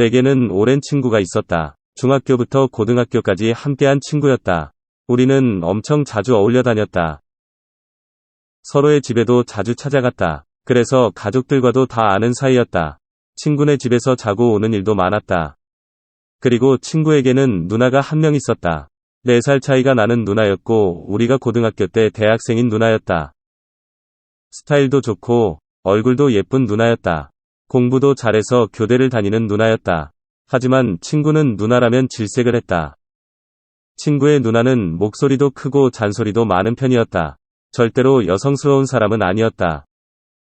내게는 오랜 친구가 있었다. 중학교부터 고등학교까지 함께한 친구였다. 우리는 엄청 자주 어울려 다녔다. 서로의 집에도 자주 찾아갔다. 그래서 가족들과도 다 아는 사이였다. 친구네 집에서 자고 오는 일도 많았다. 그리고 친구에게는 누나가 한 명 있었다. 4살 차이가 나는 누나였고 우리가 고등학교 때 대학생인 누나였다. 스타일도 좋고 얼굴도 예쁜 누나였다. 공부도 잘해서 교대를 다니는 누나였다. 하지만 친구는 누나라면 질색을 했다. 친구의 누나는 목소리도 크고 잔소리도 많은 편이었다. 절대로 여성스러운 사람은 아니었다.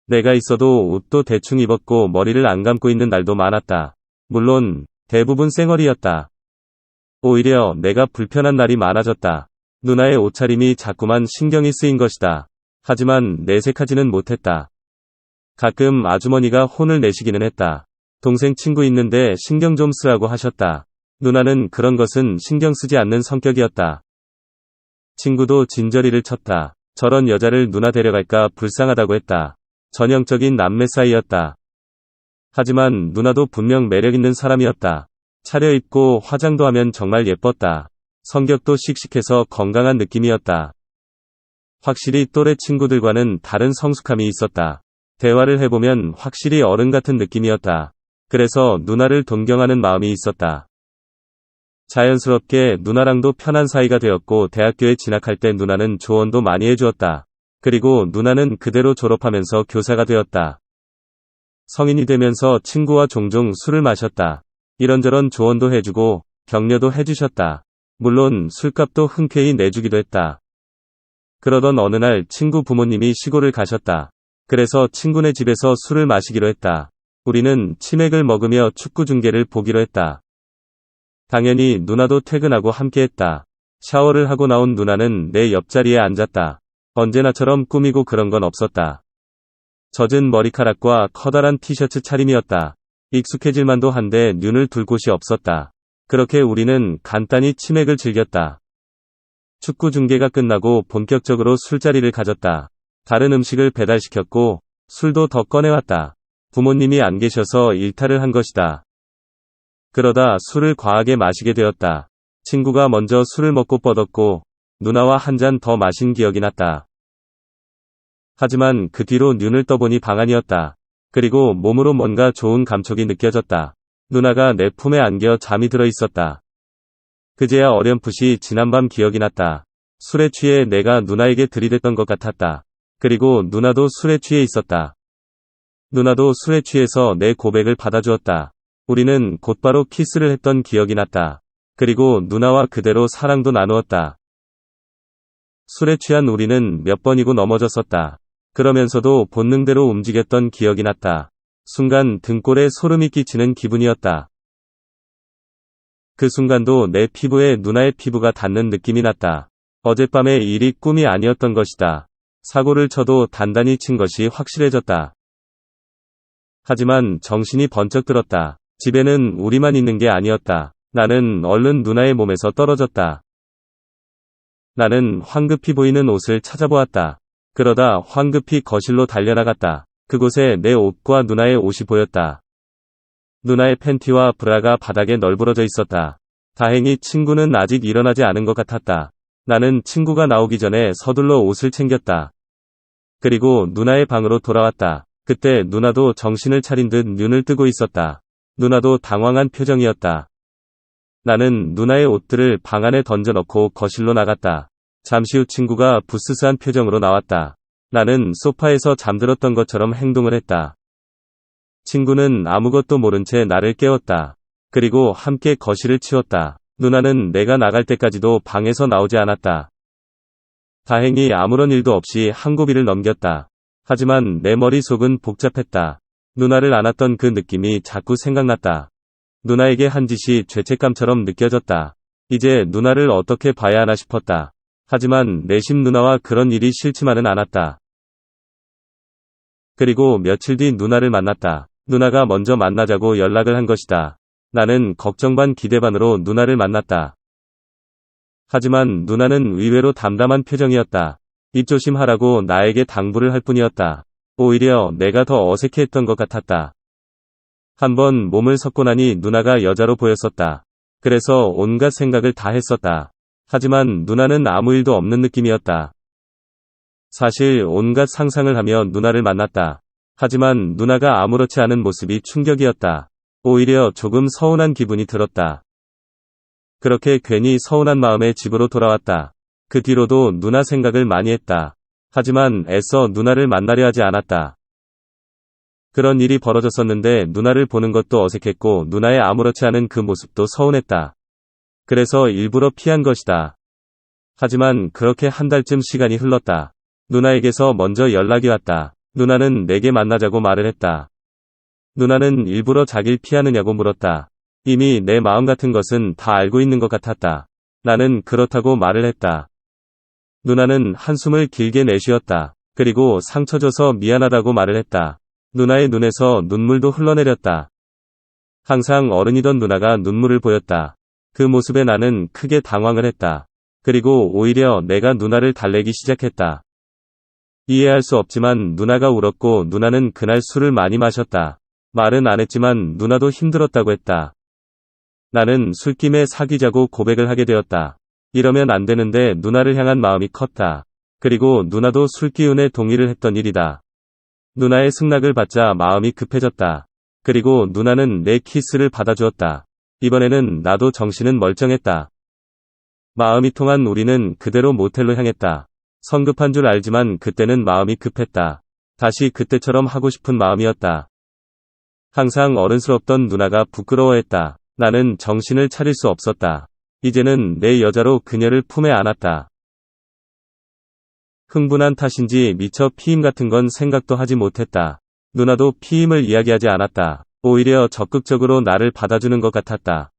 내가 있어도 옷도 대충 입었고 머리를 안 감고 있는 날도 많았다. 물론 대부분 쌩얼이었다. 오히려 내가 불편한 날이 많아졌다. 누나의 옷차림이 자꾸만 신경이 쓰인 것이다. 하지만 내색하지는 못했다. 가끔 아주머니가 혼을 내시기는 했다. 동생 친구 있는데 신경 좀 쓰라고 하셨다. 누나는 그런 것은 신경 쓰지 않는 성격이었다. 친구도 진저리를 쳤다. 저런 여자를 누나 데려갈까 불쌍하다고 했다. 전형적인 남매 사이였다. 하지만 누나도 분명 매력있는 사람이었다. 차려입고 화장도 하면 정말 예뻤다. 성격도 씩씩해서 건강한 느낌이었다. 확실히 또래 친구들과는 다른 성숙함이 있었다. 대화를 해보면 확실히 어른 같은 느낌이었다. 그래서 누나를 존경하는 마음이 있었다. 자연스럽게 누나랑도 편한 사이가 되었고 대학교에 진학할 때 누나는 조언도 많이 해주었다. 그리고 누나는 그대로 졸업하면서 교사가 되었다. 성인이 되면서 친구와 종종 술을 마셨다. 이런저런 조언도 해주고 격려도 해주셨다. 물론 술값도 흔쾌히 내주기도 했다. 그러던 어느 날 친구 부모님이 시골을 가셨다. 그래서 친구네 집에서 술을 마시기로 했다. 우리는 치맥을 먹으며 축구 중계를 보기로 했다. 당연히 누나도 퇴근하고 함께했다. 샤워를 하고 나온 누나는 내 옆자리에 앉았다. 언제나처럼 꾸미고 그런 건 없었다. 젖은 머리카락과 커다란 티셔츠 차림이었다. 익숙해질 만도 한데 눈을 둘 곳이 없었다. 그렇게 우리는 간단히 치맥을 즐겼다. 축구 중계가 끝나고 본격적으로 술자리를 가졌다. 다른 음식을 배달시켰고 술도 더 꺼내왔다. 부모님이 안 계셔서 일탈을 한 것이다. 그러다 술을 과하게 마시게 되었다. 친구가 먼저 술을 먹고 뻗었고 누나와 한 잔 더 마신 기억이 났다. 하지만 그 뒤로 눈을 떠보니 방안이었다. 그리고 몸으로 뭔가 좋은 감촉이 느껴졌다. 누나가 내 품에 안겨 잠이 들어 있었다. 그제야 어렴풋이 지난밤 기억이 났다. 술에 취해 내가 누나에게 들이댔던 것 같았다. 그리고 누나도 술에 취해 있었다. 누나도 술에 취해서 내 고백을 받아주었다. 우리는 곧바로 키스를 했던 기억이 났다. 그리고 누나와 그대로 사랑도 나누었다. 술에 취한 우리는 몇 번이고 넘어졌었다. 그러면서도 본능대로 움직였던 기억이 났다. 순간 등골에 소름이 끼치는 기분이었다. 그 순간도 내 피부에 누나의 피부가 닿는 느낌이 났다. 어젯밤의 일이 꿈이 아니었던 것이다. 사고를 쳐도 단단히 친 것이 확실해졌다. 하지만 정신이 번쩍 들었다. 집에는 우리만 있는 게 아니었다. 나는 얼른 누나의 몸에서 떨어졌다. 나는 황급히 보이는 옷을 찾아보았다. 그러다 황급히 거실로 달려나갔다. 그곳에 내 옷과 누나의 옷이 보였다. 누나의 팬티와 브라가 바닥에 널브러져 있었다. 다행히 친구는 아직 일어나지 않은 것 같았다. 나는 친구가 나오기 전에 서둘러 옷을 챙겼다. 그리고 누나의 방으로 돌아왔다. 그때 누나도 정신을 차린 듯 눈을 뜨고 있었다. 누나도 당황한 표정이었다. 나는 누나의 옷들을 방 안에 던져넣고 거실로 나갔다. 잠시 후 친구가 부스스한 표정으로 나왔다. 나는 소파에서 잠들었던 것처럼 행동을 했다. 친구는 아무것도 모른 채 나를 깨웠다. 그리고 함께 거실을 치웠다. 누나는 내가 나갈 때까지도 방에서 나오지 않았다. 다행히 아무런 일도 없이 한 고비를 넘겼다. 하지만 내 머릿속은 복잡했다. 누나를 안았던 그 느낌이 자꾸 생각났다. 누나에게 한 짓이 죄책감처럼 느껴졌다. 이제 누나를 어떻게 봐야 하나 싶었다. 하지만 내심 누나와 그런 일이 싫지만은 않았다. 그리고 며칠 뒤 누나를 만났다. 누나가 먼저 만나자고 연락을 한 것이다. 나는 걱정 반 기대 반으로 누나를 만났다. 하지만 누나는 의외로 담담한 표정이었다. 입조심하라고 나에게 당부를 할 뿐이었다. 오히려 내가 더 어색해했던 것 같았다. 한번 몸을 섞고 나니 누나가 여자로 보였었다. 그래서 온갖 생각을 다 했었다. 하지만 누나는 아무 일도 없는 느낌이었다. 사실 온갖 상상을 하며 누나를 만났다. 하지만 누나가 아무렇지 않은 모습이 충격이었다. 오히려 조금 서운한 기분이 들었다. 그렇게 괜히 서운한 마음에 집으로 돌아왔다. 그 뒤로도 누나 생각을 많이 했다. 하지만 애써 누나를 만나려 하지 않았다. 그런 일이 벌어졌었는데 누나를 보는 것도 어색했고 누나의 아무렇지 않은 그 모습도 서운했다. 그래서 일부러 피한 것이다. 하지만 그렇게 한 달쯤 시간이 흘렀다. 누나에게서 먼저 연락이 왔다. 누나는 내게 만나자고 말을 했다. 누나는 일부러 자길 피하느냐고 물었다. 이미 내 마음 같은 것은 다 알고 있는 것 같았다. 나는 그렇다고 말을 했다. 누나는 한숨을 길게 내쉬었다. 그리고 상처 줘서 미안하다고 말을 했다. 누나의 눈에서 눈물도 흘러내렸다. 항상 어른이던 누나가 눈물을 보였다. 그 모습에 나는 크게 당황을 했다. 그리고 오히려 내가 누나를 달래기 시작했다. 이해할 수 없지만 누나가 울었고 누나는 그날 술을 많이 마셨다. 말은 안 했지만 누나도 힘들었다고 했다. 나는 술김에 사귀자고 고백을 하게 되었다. 이러면 안 되는데 누나를 향한 마음이 컸다. 그리고 누나도 술기운에 동의를 했던 일이다. 누나의 승낙을 받자 마음이 급해졌다. 그리고 누나는 내 키스를 받아주었다. 이번에는 나도 정신은 멀쩡했다. 마음이 통한 우리는 그대로 모텔로 향했다. 성급한 줄 알지만 그때는 마음이 급했다. 다시 그때처럼 하고 싶은 마음이었다. 항상 어른스럽던 누나가 부끄러워했다. 나는 정신을 차릴 수 없었다. 이제는 내 여자로 그녀를 품에 안았다. 흥분한 탓인지 미처 피임 같은 건 생각도 하지 못했다. 누나도 피임을 이야기하지 않았다. 오히려 적극적으로 나를 받아주는 것 같았다.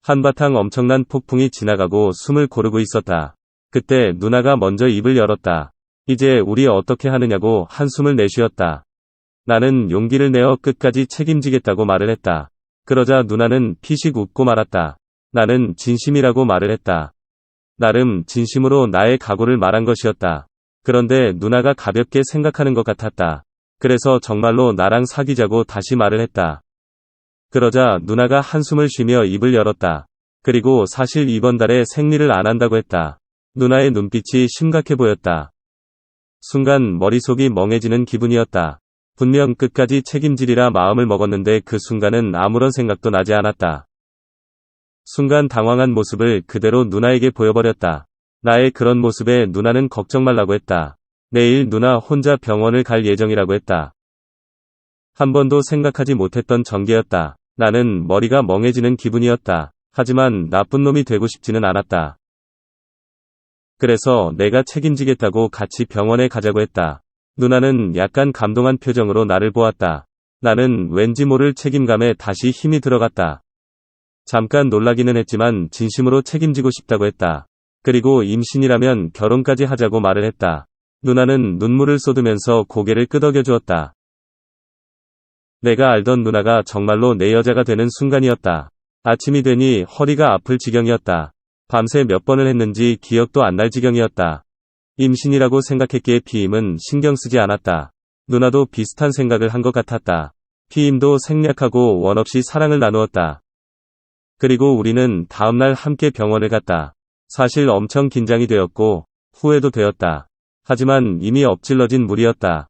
한바탕 엄청난 폭풍이 지나가고 숨을 고르고 있었다. 그때 누나가 먼저 입을 열었다. 이제 우리 어떻게 하느냐고 한숨을 내쉬었다. 나는 용기를 내어 끝까지 책임지겠다고 말을 했다. 그러자 누나는 피식 웃고 말았다. 나는 진심이라고 말을 했다. 나름 진심으로 나의 각오를 말한 것이었다. 그런데 누나가 가볍게 생각하는 것 같았다. 그래서 정말로 나랑 사귀자고 다시 말을 했다. 그러자 누나가 한숨을 쉬며 입을 열었다. 그리고 사실 이번 달에 생리를 안 한다고 했다. 누나의 눈빛이 심각해 보였다. 순간 머릿속이 멍해지는 기분이었다. 분명 끝까지 책임지리라 마음을 먹었는데 그 순간은 아무런 생각도 나지 않았다. 순간 당황한 모습을 그대로 누나에게 보여버렸다. 나의 그런 모습에 누나는 걱정 말라고 했다. 내일 누나 혼자 병원을 갈 예정이라고 했다. 한 번도 생각하지 못했던 전개였다. 나는 머리가 멍해지는 기분이었다. 하지만 나쁜 놈이 되고 싶지는 않았다. 그래서 내가 책임지겠다고 같이 병원에 가자고 했다. 누나는 약간 감동한 표정으로 나를 보았다. 나는 왠지 모를 책임감에 다시 힘이 들어갔다. 잠깐 놀라기는 했지만 진심으로 책임지고 싶다고 했다. 그리고 임신이라면 결혼까지 하자고 말을 했다. 누나는 눈물을 쏟으면서 고개를 끄덕여 주었다. 내가 알던 누나가 정말로 내 여자가 되는 순간이었다. 아침이 되니 허리가 아플 지경이었다. 밤새 몇 번을 했는지 기억도 안 날 지경이었다. 임신이라고 생각했기에 피임은 신경 쓰지 않았다. 누나도 비슷한 생각을 한 것 같았다. 피임도 생략하고 원 없이 사랑을 나누었다. 그리고 우리는 다음날 함께 병원을 갔다. 사실 엄청 긴장이 되었고 후회도 되었다. 하지만 이미 엎질러진 물이었다.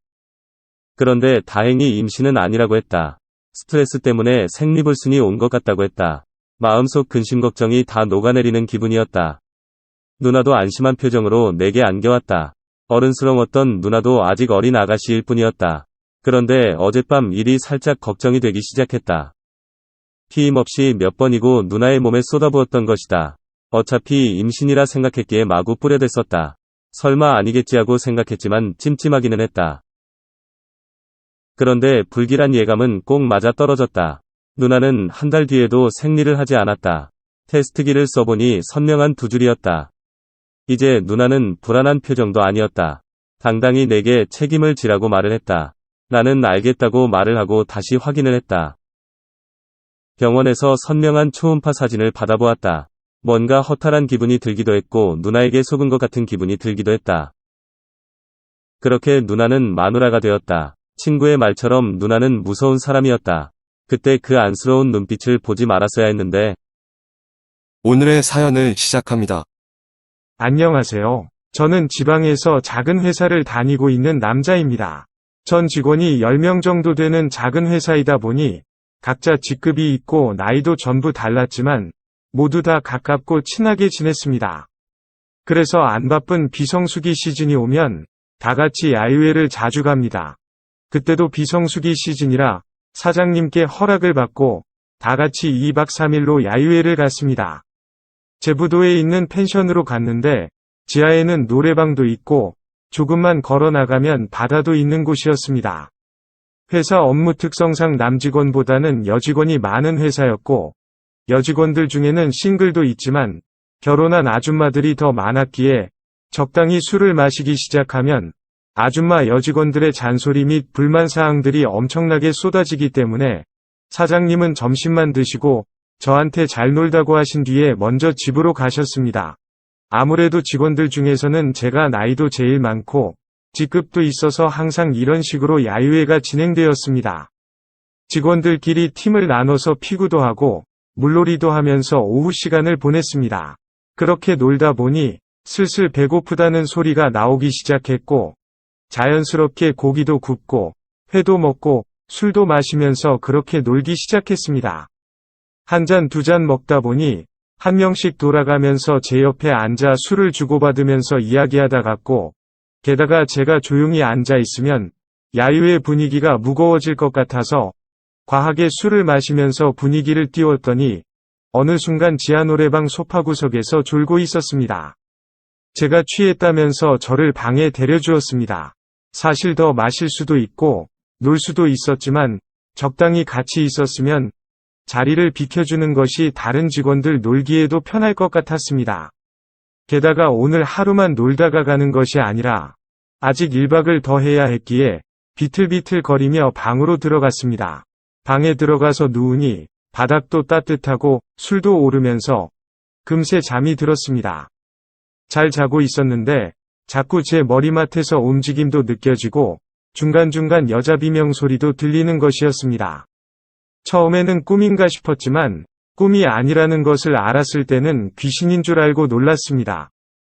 그런데 다행히 임신은 아니라고 했다. 스트레스 때문에 생리불순이 온 것 같다고 했다. 마음속 근심 걱정이 다 녹아내리는 기분이었다. 누나도 안심한 표정으로 내게 안겨왔다. 어른스러웠던 누나도 아직 어린 아가씨일 뿐이었다. 그런데 어젯밤 일이 살짝 걱정이 되기 시작했다. 피임 없이 몇 번이고 누나의 몸에 쏟아부었던 것이다. 어차피 임신이라 생각했기에 마구 뿌려댔었다. 설마 아니겠지 하고 생각했지만 찜찜하기는 했다. 그런데 불길한 예감은 꼭 맞아 떨어졌다. 누나는 한 달 뒤에도 생리를 하지 않았다. 테스트기를 써보니 선명한 두 줄이었다. 이제 누나는 불안한 표정도 아니었다. 당당히 내게 책임을 지라고 말을 했다. 나는 알겠다고 말을 하고 다시 확인을 했다. 병원에서 선명한 초음파 사진을 받아보았다. 뭔가 허탈한 기분이 들기도 했고 누나에게 속은 것 같은 기분이 들기도 했다. 그렇게 누나는 마누라가 되었다. 친구의 말처럼 누나는 무서운 사람이었다. 그때 그 안쓰러운 눈빛을 보지 말았어야 했는데. 오늘의 사연을 시작합니다. 안녕하세요. 저는 지방에서 작은 회사를 다니고 있는 남자입니다. 전 직원이 10명 정도 되는 작은 회사이다 보니 각자 직급이 있고 나이도 전부 달랐지만 모두 다 가깝고 친하게 지냈습니다. 그래서 안 바쁜 비성수기 시즌이 오면 다 같이 야유회를 자주 갑니다. 그때도 비성수기 시즌이라 사장님께 허락을 받고 다 같이 2박 3일로 야유회를 갔습니다. 제부도에 있는 펜션으로 갔는데 지하에는 노래방도 있고 조금만 걸어 나가면 바다도 있는 곳이었습니다. 회사 업무 특성상 남직원보다는 여직원이 많은 회사였고 여직원들 중에는 싱글도 있지만 결혼한 아줌마들이 더 많았기에 적당히 술을 마시기 시작하면 아줌마 여직원들의 잔소리 및 불만사항들이 엄청나게 쏟아지기 때문에 사장님은 점심만 드시고 저한테 잘 놀다고 하신 뒤에 먼저 집으로 가셨습니다. 아무래도 직원들 중에서는 제가 나이도 제일 많고 직급도 있어서 항상 이런 식으로 야유회가 진행되었습니다. 직원들끼리 팀을 나눠서 피구도 하고 물놀이도 하면서 오후 시간을 보냈습니다. 그렇게 놀다 보니 슬슬 배고프다는 소리가 나오기 시작했고 자연스럽게 고기도 굽고 회도 먹고 술도 마시면서 그렇게 놀기 시작했습니다. 한 잔 두 잔 먹다 보니 한 명씩 돌아가면서 제 옆에 앉아 술을 주고받으면서 이야기하다 갔고 게다가 제가 조용히 앉아 있으면 야유회 분위기가 무거워질 것 같아서 과하게 술을 마시면서 분위기를 띄웠더니 어느 순간 지하 노래방 소파 구석에서 졸고 있었습니다. 제가 취했다면서 저를 방에 데려주었습니다. 사실 더 마실 수도 있고 놀 수도 있었지만 적당히 같이 있었으면 자리를 비켜주는 것이 다른 직원들 놀기에도 편할 것 같았습니다. 게다가 오늘 하루만 놀다가 가는 것이 아니라 아직 1박을 더 해야 했기에 비틀비틀 거리며 방으로 들어갔습니다. 방에 들어가서 누우니 바닥도 따뜻하고 술도 오르면서 금세 잠이 들었습니다. 잘 자고 있었는데 자꾸 제 머리맡에서 움직임도 느껴지고 중간중간 여자 비명 소리도 들리는 것이었습니다. 처음에는 꿈인가 싶었지만 꿈이 아니라는 것을 알았을 때는 귀신인 줄 알고 놀랐습니다.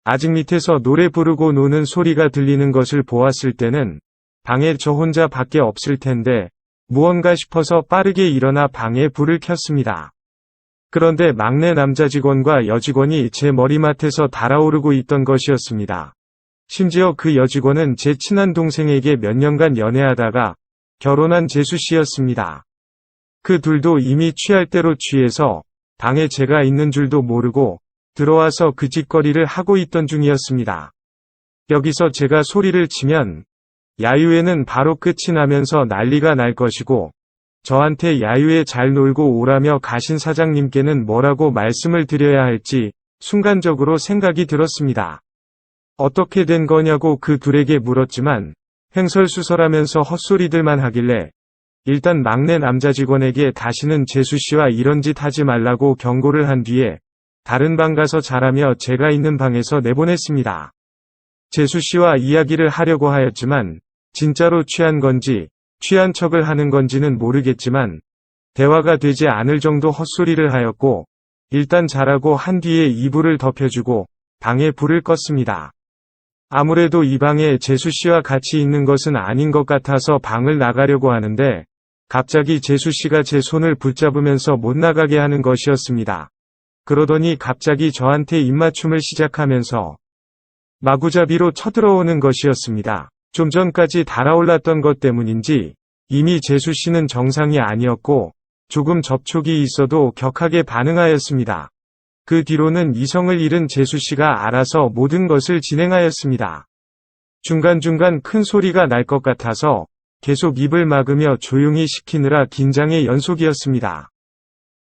아직 밑에서 노래 부르고 노는 소리가 들리는 것을 보았을 때는 방에 저 혼자 밖에 없을 텐데 무언가 싶어서 빠르게 일어나 방에 불을 켰습니다. 그런데 막내 남자 직원과 여직원이 제 머리맡에서 달아오르고 있던 것이었습니다. 심지어 그 여직원은 제 친한 동생에게 몇 년간 연애하다가 결혼한 재수씨였습니다. 그 둘도 이미 취할 대로 취해서 방에 제가 있는 줄도 모르고 들어와서 그 짓거리를 하고 있던 중이었습니다. 여기서 제가 소리를 치면 야유회는 바로 끝이 나면서 난리가 날 것이고 저한테 야유회 잘 놀고 오라며 가신 사장님께는 뭐라고 말씀을 드려야 할지 순간적으로 생각이 들었습니다. 어떻게 된 거냐고 그 둘에게 물었지만 횡설수설하면서 헛소리들만 하길래 일단 막내 남자 직원에게 다시는 재수씨와 이런 짓 하지 말라고 경고를 한 뒤에 다른 방 가서 자라며 제가 있는 방에서 내보냈습니다. 재수씨와 이야기를 하려고 하였지만 진짜로 취한 건지 취한 척을 하는 건지는 모르겠지만 대화가 되지 않을 정도 헛소리를 하였고 일단 자라고 한 뒤에 이불을 덮여주고 방에 불을 껐습니다. 아무래도 이 방에 재수씨와 같이 있는 것은 아닌 것 같아서 방을 나가려고 하는데 갑자기 재수씨가 제 손을 붙잡으면서 못 나가게 하는 것이었습니다. 그러더니 갑자기 저한테 입맞춤을 시작하면서 마구잡이로 쳐들어오는 것이었습니다. 좀 전까지 달아올랐던 것 때문인지 이미 재수씨는 정상이 아니었고 조금 접촉이 있어도 격하게 반응하였습니다. 그 뒤로는 이성을 잃은 재수씨가 알아서 모든 것을 진행하였습니다. 중간중간 큰 소리가 날 것 같아서 계속 입을 막으며 조용히 시키느라 긴장의 연속이었습니다.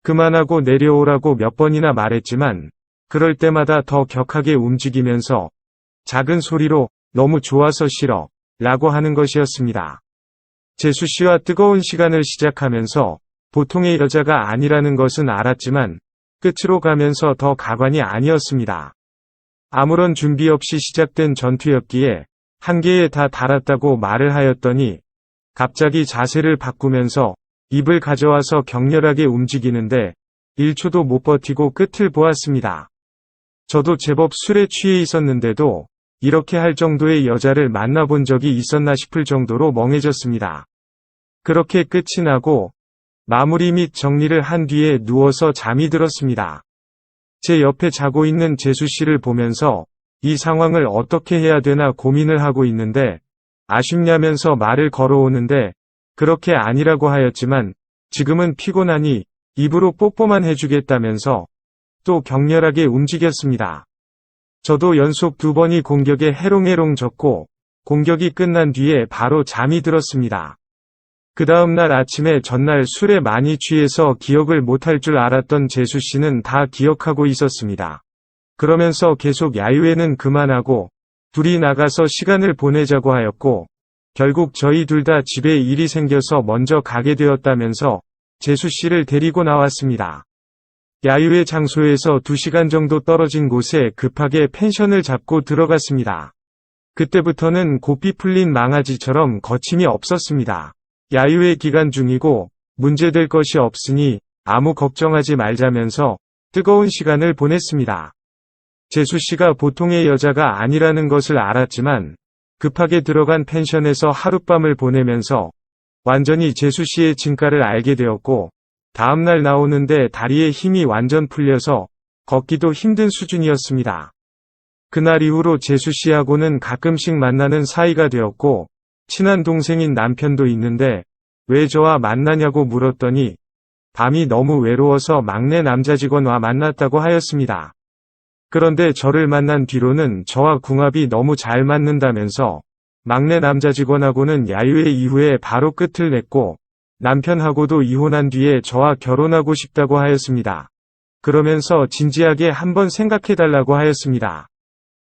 그만하고 내려오라고 몇 번이나 말했지만 그럴 때마다 더 격하게 움직이면서 작은 소리로 너무 좋아서 싫어 라고 하는 것이었습니다. 재수씨와 뜨거운 시간을 시작하면서 보통의 여자가 아니라는 것은 알았지만 끝으로 가면서 더 가관이 아니었습니다. 아무런 준비 없이 시작된 전투였기에 한계에 다 달았다고 말을 하였더니 갑자기 자세를 바꾸면서 입을 가져와서 격렬하게 움직이는데 1초도 못 버티고 끝을 보았습니다. 저도 제법 술에 취해 있었는데도 이렇게 할 정도의 여자를 만나본 적이 있었나 싶을 정도로 멍해졌습니다. 그렇게 끝이 나고 마무리 및 정리를 한 뒤에 누워서 잠이 들었습니다. 제 옆에 자고 있는 재수 씨를 보면서 이 상황을 어떻게 해야 되나 고민을 하고 있는데 아쉽냐면서 말을 걸어오는데 그렇게 아니라고 하였지만 지금은 피곤하니 입으로 뽀뽀만 해주겠다면서 또 격렬하게 움직였습니다. 저도 연속 2번이 공격에 해롱해롱 졌고 공격이 끝난 뒤에 바로 잠이 들었습니다. 그 다음날 아침에 전날 술에 많이 취해서 기억을 못할 줄 알았던 재수 씨는 다 기억하고 있었습니다. 그러면서 계속 야유회는 그만하고 둘이 나가서 시간을 보내자고 하였고 결국 저희 둘 다 집에 일이 생겨서 먼저 가게 되었다면서 재수 씨를 데리고 나왔습니다. 야유회 장소에서 2시간 정도 떨어진 곳에 급하게 펜션을 잡고 들어갔습니다. 그때부터는 고삐 풀린 망아지처럼 거침이 없었습니다. 야유회 기간 중이고 문제될 것이 없으니 아무 걱정하지 말자면서 뜨거운 시간을 보냈습니다. 재수 씨가 보통의 여자가 아니라는 것을 알았지만 급하게 들어간 펜션에서 하룻밤을 보내면서 완전히 재수 씨의 진가를 알게 되었고 다음날 나오는데 다리에 힘이 완전 풀려서 걷기도 힘든 수준이었습니다. 그날 이후로 재수 씨하고는 가끔씩 만나는 사이가 되었고 친한 동생인 남편도 있는데 왜 저와 만나냐고 물었더니 밤이 너무 외로워서 막내 남자 직원과 만났다고 하였습니다. 그런데 저를 만난 뒤로는 저와 궁합이 너무 잘 맞는다면서 막내 남자 직원하고는 야유회 이후에 바로 끝을 냈고 남편하고도 이혼한 뒤에 저와 결혼하고 싶다고 하였습니다. 그러면서 진지하게 한번 생각해달라고 하였습니다.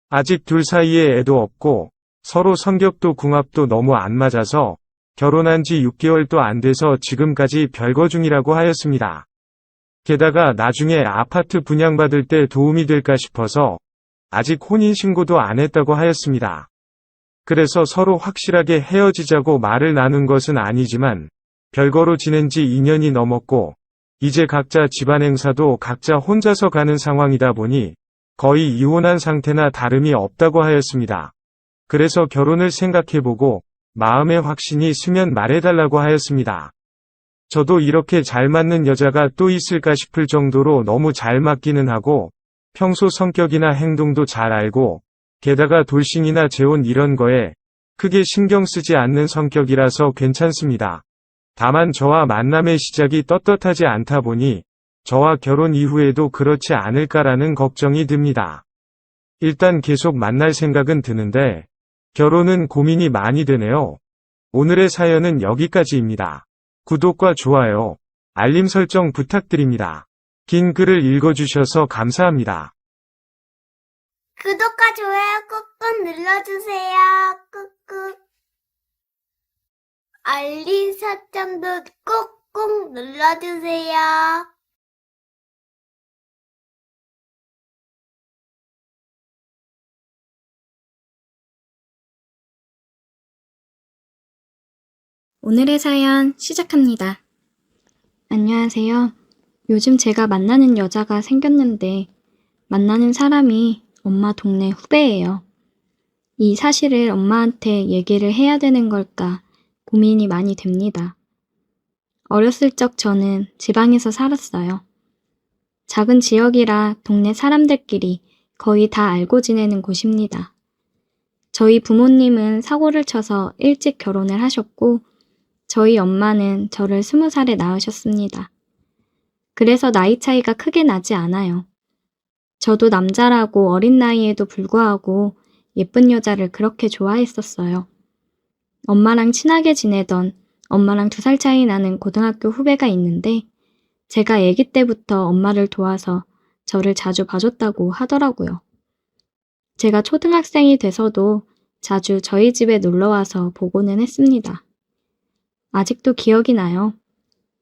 아직 둘 사이에 애도 없고 서로 성격도 궁합도 너무 안 맞아서 결혼한 지 6개월도 안 돼서 지금까지 별거 중이라고 하였습니다. 게다가 나중에 아파트 분양받을 때 도움이 될까 싶어서 아직 혼인신고도 안 했다고 하였습니다. 그래서 서로 확실하게 헤어지자고 말을 나눈 것은 아니지만 별거로 지낸 지 2년이 넘었고 이제 각자 집안 행사도 각자 혼자서 가는 상황이다 보니 거의 이혼한 상태나 다름이 없다고 하였습니다. 그래서 결혼을 생각해보고 마음에 확신이 쓰면 말해달라고 하였습니다. 저도 이렇게 잘 맞는 여자가 또 있을까 싶을 정도로 너무 잘 맞기는 하고 평소 성격이나 행동도 잘 알고 게다가 돌싱이나 재혼 이런 거에 크게 신경 쓰지 않는 성격이라서 괜찮습니다. 다만 저와 만남의 시작이 떳떳하지 않다 보니 저와 결혼 이후에도 그렇지 않을까라는 걱정이 듭니다. 일단 계속 만날 생각은 드는데 결혼은 고민이 많이 되네요. 오늘의 사연은 여기까지입니다. 구독과 좋아요, 알림 설정 부탁드립니다. 긴 글을 읽어주셔서 감사합니다. 구독과 좋아요 꾹꾹 눌러주세요. 꾹꾹. 알림 설정도 꾹꾹 눌러주세요. 오늘의 사연 시작합니다. 안녕하세요. 요즘 제가 만나는 여자가 생겼는데 만나는 사람이 엄마 동네 후배예요. 이 사실을 엄마한테 얘기를 해야 되는 걸까 고민이 많이 됩니다. 어렸을 적 저는 지방에서 살았어요. 작은 지역이라 동네 사람들끼리 거의 다 알고 지내는 곳입니다. 저희 부모님은 사고를 쳐서 일찍 결혼을 하셨고 저희 엄마는 저를 20살에 낳으셨습니다. 그래서 나이 차이가 크게 나지 않아요. 저도 남자라고 어린 나이에도 불구하고 예쁜 여자를 그렇게 좋아했었어요. 엄마랑 친하게 지내던 엄마랑 2살 차이 나는 고등학교 후배가 있는데 제가 아기 때부터 엄마를 도와서 저를 자주 봐줬다고 하더라고요. 제가 초등학생이 돼서도 자주 저희 집에 놀러와서 보고는 했습니다. 아직도 기억이 나요.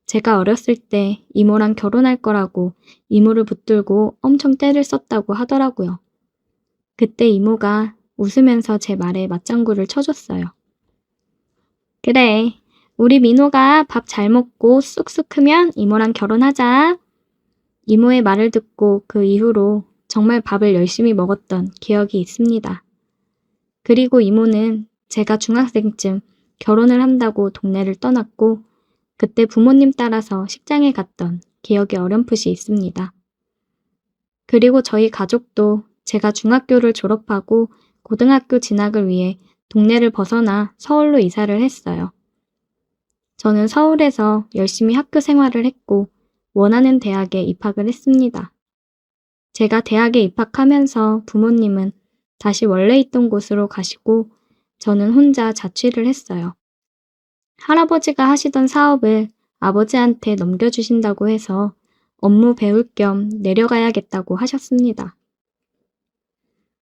제가 어렸을 때 이모랑 결혼할 거라고 이모를 붙들고 엄청 떼를 썼다고 하더라고요. 그때 이모가 웃으면서 제 말에 맞장구를 쳐줬어요. 그래, 우리 민호가 밥 잘 먹고 쑥쑥 크면 이모랑 결혼하자. 이모의 말을 듣고 그 이후로 정말 밥을 열심히 먹었던 기억이 있습니다. 그리고 이모는 제가 중학생쯤 결혼을 한다고 동네를 떠났고 그때 부모님 따라서 식장에 갔던 기억이 어렴풋이 있습니다. 그리고 저희 가족도 제가 중학교를 졸업하고 고등학교 진학을 위해 동네를 벗어나 서울로 이사를 했어요. 저는 서울에서 열심히 학교 생활을 했고 원하는 대학에 입학을 했습니다. 제가 대학에 입학하면서 부모님은 다시 원래 있던 곳으로 가시고 저는 혼자 자취를 했어요. 할아버지가 하시던 사업을 아버지한테 넘겨주신다고 해서 업무 배울 겸 내려가야겠다고 하셨습니다.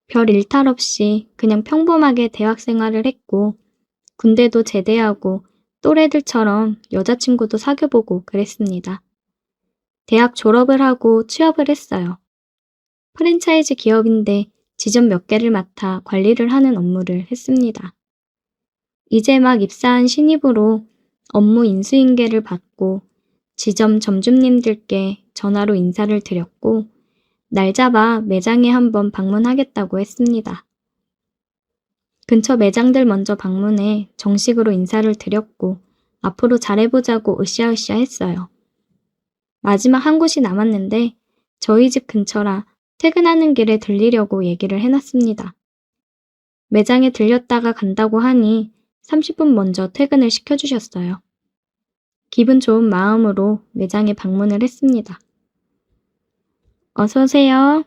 별 일탈 없이 그냥 평범하게 대학 생활을 했고 군대도 제대하고 또래들처럼 여자친구도 사귀어보고 그랬습니다. 대학 졸업을 하고 취업을 했어요. 프랜차이즈 기업인데 지점 몇 개를 맡아 관리를 하는 업무를 했습니다. 이제 막 입사한 신입으로 업무 인수인계를 받고 지점 점주님들께 전화로 인사를 드렸고 날 잡아 매장에 한번 방문하겠다고 했습니다. 근처 매장들 먼저 방문해 정식으로 인사를 드렸고 앞으로 잘해보자고 으쌰으쌰 했어요. 마지막 한 곳이 남았는데 저희 집 근처라 퇴근하는 길에 들리려고 얘기를 해놨습니다. 매장에 들렸다가 간다고 하니 30분 먼저 퇴근을 시켜주셨어요. 기분 좋은 마음으로 매장에 방문을 했습니다. 어서 오세요.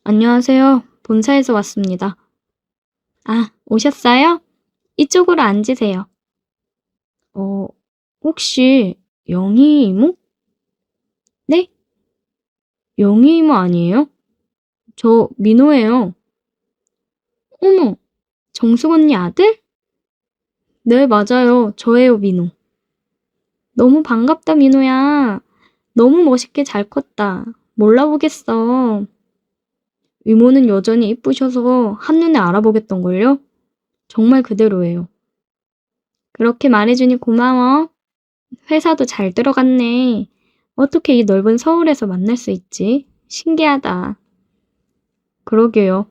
안녕하세요. 본사에서 왔습니다. 아, 오셨어요? 이쪽으로 앉으세요. 혹시 영희 이모? 네? 영희 이모 아니에요? 저 민호예요. 어머, 정숙 언니 아들? 네, 맞아요. 저예요, 민호. 너무 반갑다, 민호야. 너무 멋있게 잘 컸다. 몰라보겠어. 이모는 여전히 이쁘셔서 한눈에 알아보겠던걸요? 정말 그대로예요. 그렇게 말해주니 고마워. 회사도 잘 들어갔네. 어떻게 이 넓은 서울에서 만날 수 있지? 신기하다. 그러게요.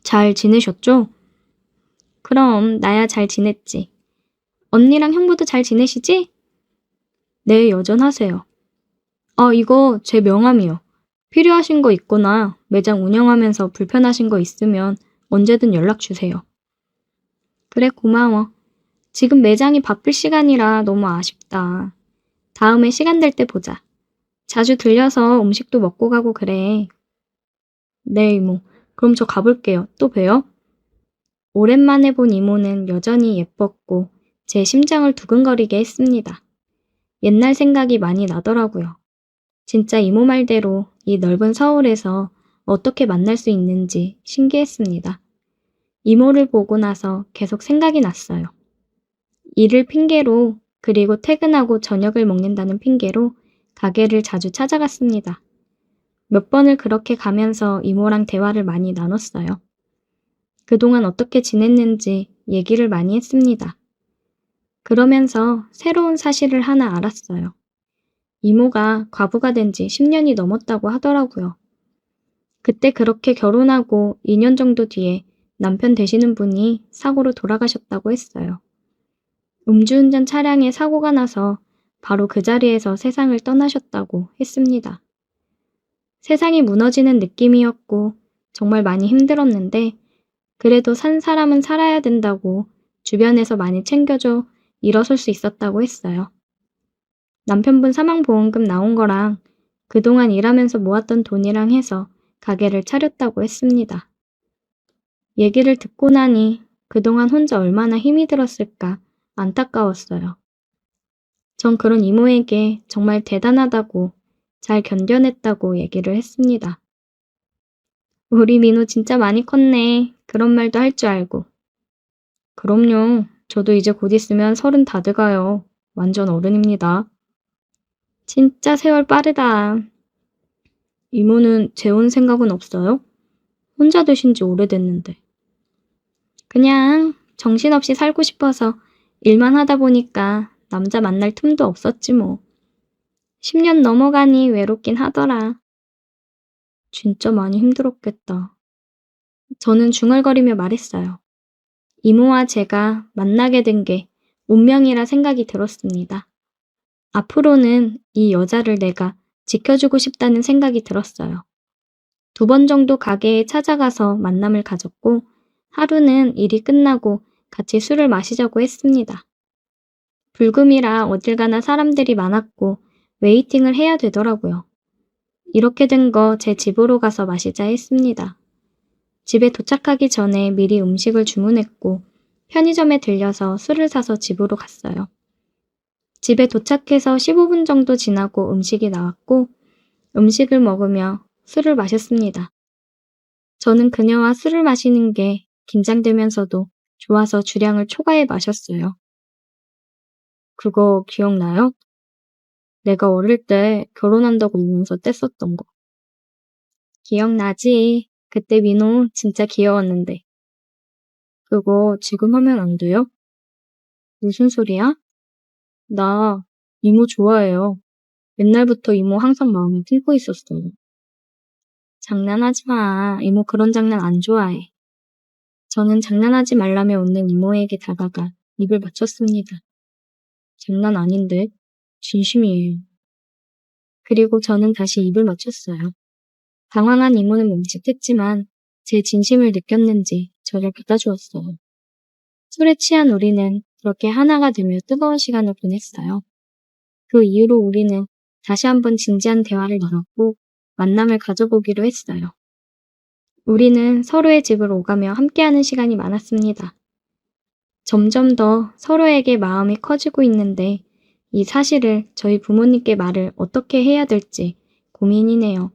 잘 지내셨죠? 그럼 나야 잘 지냈지. 언니랑 형부도 잘 지내시지? 네, 여전하세요. 이거 제 명함이요. 필요하신 거 있거나 매장 운영하면서 불편하신 거 있으면 언제든 연락 주세요. 그래, 고마워. 지금 매장이 바쁠 시간이라 너무 아쉽다. 다음에 시간 될 때 보자. 자주 들려서 음식도 먹고 가고 그래. 네, 이모. 그럼 저 가볼게요. 또 봬요. 오랜만에 본 이모는 여전히 예뻤고 제 심장을 두근거리게 했습니다. 옛날 생각이 많이 나더라고요. 진짜 이모 말대로 이 넓은 서울에서 어떻게 만날 수 있는지 신기했습니다. 이모를 보고 나서 계속 생각이 났어요. 일을 핑계로 그리고 퇴근하고 저녁을 먹는다는 핑계로 가게를 자주 찾아갔습니다. 몇 번을 그렇게 가면서 이모랑 대화를 많이 나눴어요. 그동안 어떻게 지냈는지 얘기를 많이 했습니다. 그러면서 새로운 사실을 하나 알았어요. 이모가 과부가 된 지 10년이 넘었다고 하더라고요. 그때 그렇게 결혼하고 2년 정도 뒤에 남편 되시는 분이 사고로 돌아가셨다고 했어요. 음주운전 차량에 사고가 나서 바로 그 자리에서 세상을 떠나셨다고 했습니다. 세상이 무너지는 느낌이었고 정말 많이 힘들었는데 그래도 산 사람은 살아야 된다고 주변에서 많이 챙겨줘 일어설 수 있었다고 했어요. 남편분 사망보험금 나온 거랑 그동안 일하면서 모았던 돈이랑 해서 가게를 차렸다고 했습니다. 얘기를 듣고 나니 그동안 혼자 얼마나 힘이 들었을까 안타까웠어요. 전 그런 이모에게 정말 대단하다고 잘 견뎌냈다고 얘기를 했습니다. 우리 민호 진짜 많이 컸네. 그런 말도 할 줄 알고. 그럼요. 저도 이제 곧 있으면 30 다 돼가요. 완전 어른입니다. 진짜 세월 빠르다. 이모는 재혼 생각은 없어요? 혼자 되신 지 오래됐는데. 그냥 정신없이 살고 싶어서 일만 하다 보니까 남자 만날 틈도 없었지 뭐. 10년 넘어가니 외롭긴 하더라. 진짜 많이 힘들었겠다. 저는 중얼거리며 말했어요. 이모와 제가 만나게 된 게 운명이라 생각이 들었습니다. 앞으로는 이 여자를 내가 지켜주고 싶다는 생각이 들었어요. 2번 정도 가게에 찾아가서 만남을 가졌고 하루는 일이 끝나고 같이 술을 마시자고 했습니다. 불금이라 어딜 가나 사람들이 많았고 웨이팅을 해야 되더라고요. 이렇게 된 거 제 집으로 가서 마시자 했습니다. 집에 도착하기 전에 미리 음식을 주문했고 편의점에 들려서 술을 사서 집으로 갔어요. 집에 도착해서 15분 정도 지나고 음식이 나왔고 음식을 먹으며 술을 마셨습니다. 저는 그녀와 술을 마시는 게 긴장되면서도 좋아서 주량을 초과해 마셨어요. 그거 기억나요? 내가 어릴 때 결혼한다고 울면서 뗐었던 거. 기억나지? 그때 민호 진짜 귀여웠는데. 그거 지금 하면 안 돼요? 무슨 소리야? 나 이모 좋아해요. 옛날부터 이모 항상 마음에 품고 있었어요. 장난하지 마. 이모 그런 장난 안 좋아해. 저는 장난하지 말라며 웃는 이모에게 다가가 입을 맞췄습니다. 장난 아닌데 진심이에요. 그리고 저는 다시 입을 맞췄어요. 당황한 이모는 멈칫했지만 제 진심을 느꼈는지 저를 받아주었어요. 술에 취한 우리는 그렇게 하나가 되며 뜨거운 시간을 보냈어요. 그 이후로 우리는 다시 한번 진지한 대화를 나눴고 만남을 가져보기로 했어요. 우리는 서로의 집을 오가며 함께하는 시간이 많았습니다. 점점 더 서로에게 마음이 커지고 있는데 이 사실을 저희 부모님께 말을 어떻게 해야 될지 고민이네요.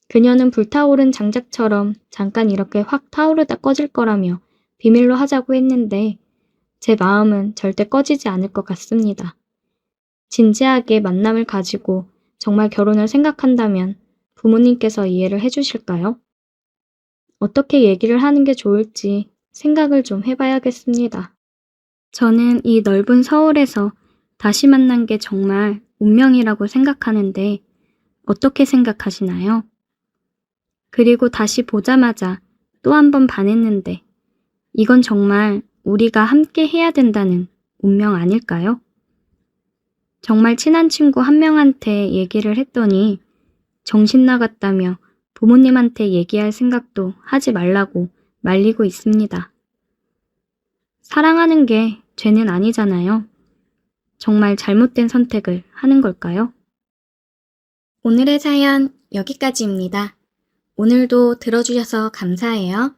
그녀는 불타오른 장작처럼 잠깐 이렇게 확 타오르다 꺼질 거라며 비밀로 하자고 했는데 제 마음은 절대 꺼지지 않을 것 같습니다. 진지하게 만남을 가지고 정말 결혼을 생각한다면 부모님께서 이해를 해주실까요? 어떻게 얘기를 하는 게 좋을지 생각을 좀 해봐야겠습니다. 저는 이 넓은 서울에서 다시 만난 게 정말 운명이라고 생각하는데 어떻게 생각하시나요? 그리고 다시 보자마자 또 한 번 반했는데 이건 정말 우리가 함께 해야 된다는 운명 아닐까요? 정말 친한 친구 한 명한테 얘기를 했더니 정신 나갔다며 부모님한테 얘기할 생각도 하지 말라고 말리고 있습니다. 사랑하는 게 죄는 아니잖아요. 정말 잘못된 선택을 하는 걸까요? 오늘의 사연 여기까지입니다. 오늘도 들어주셔서 감사해요.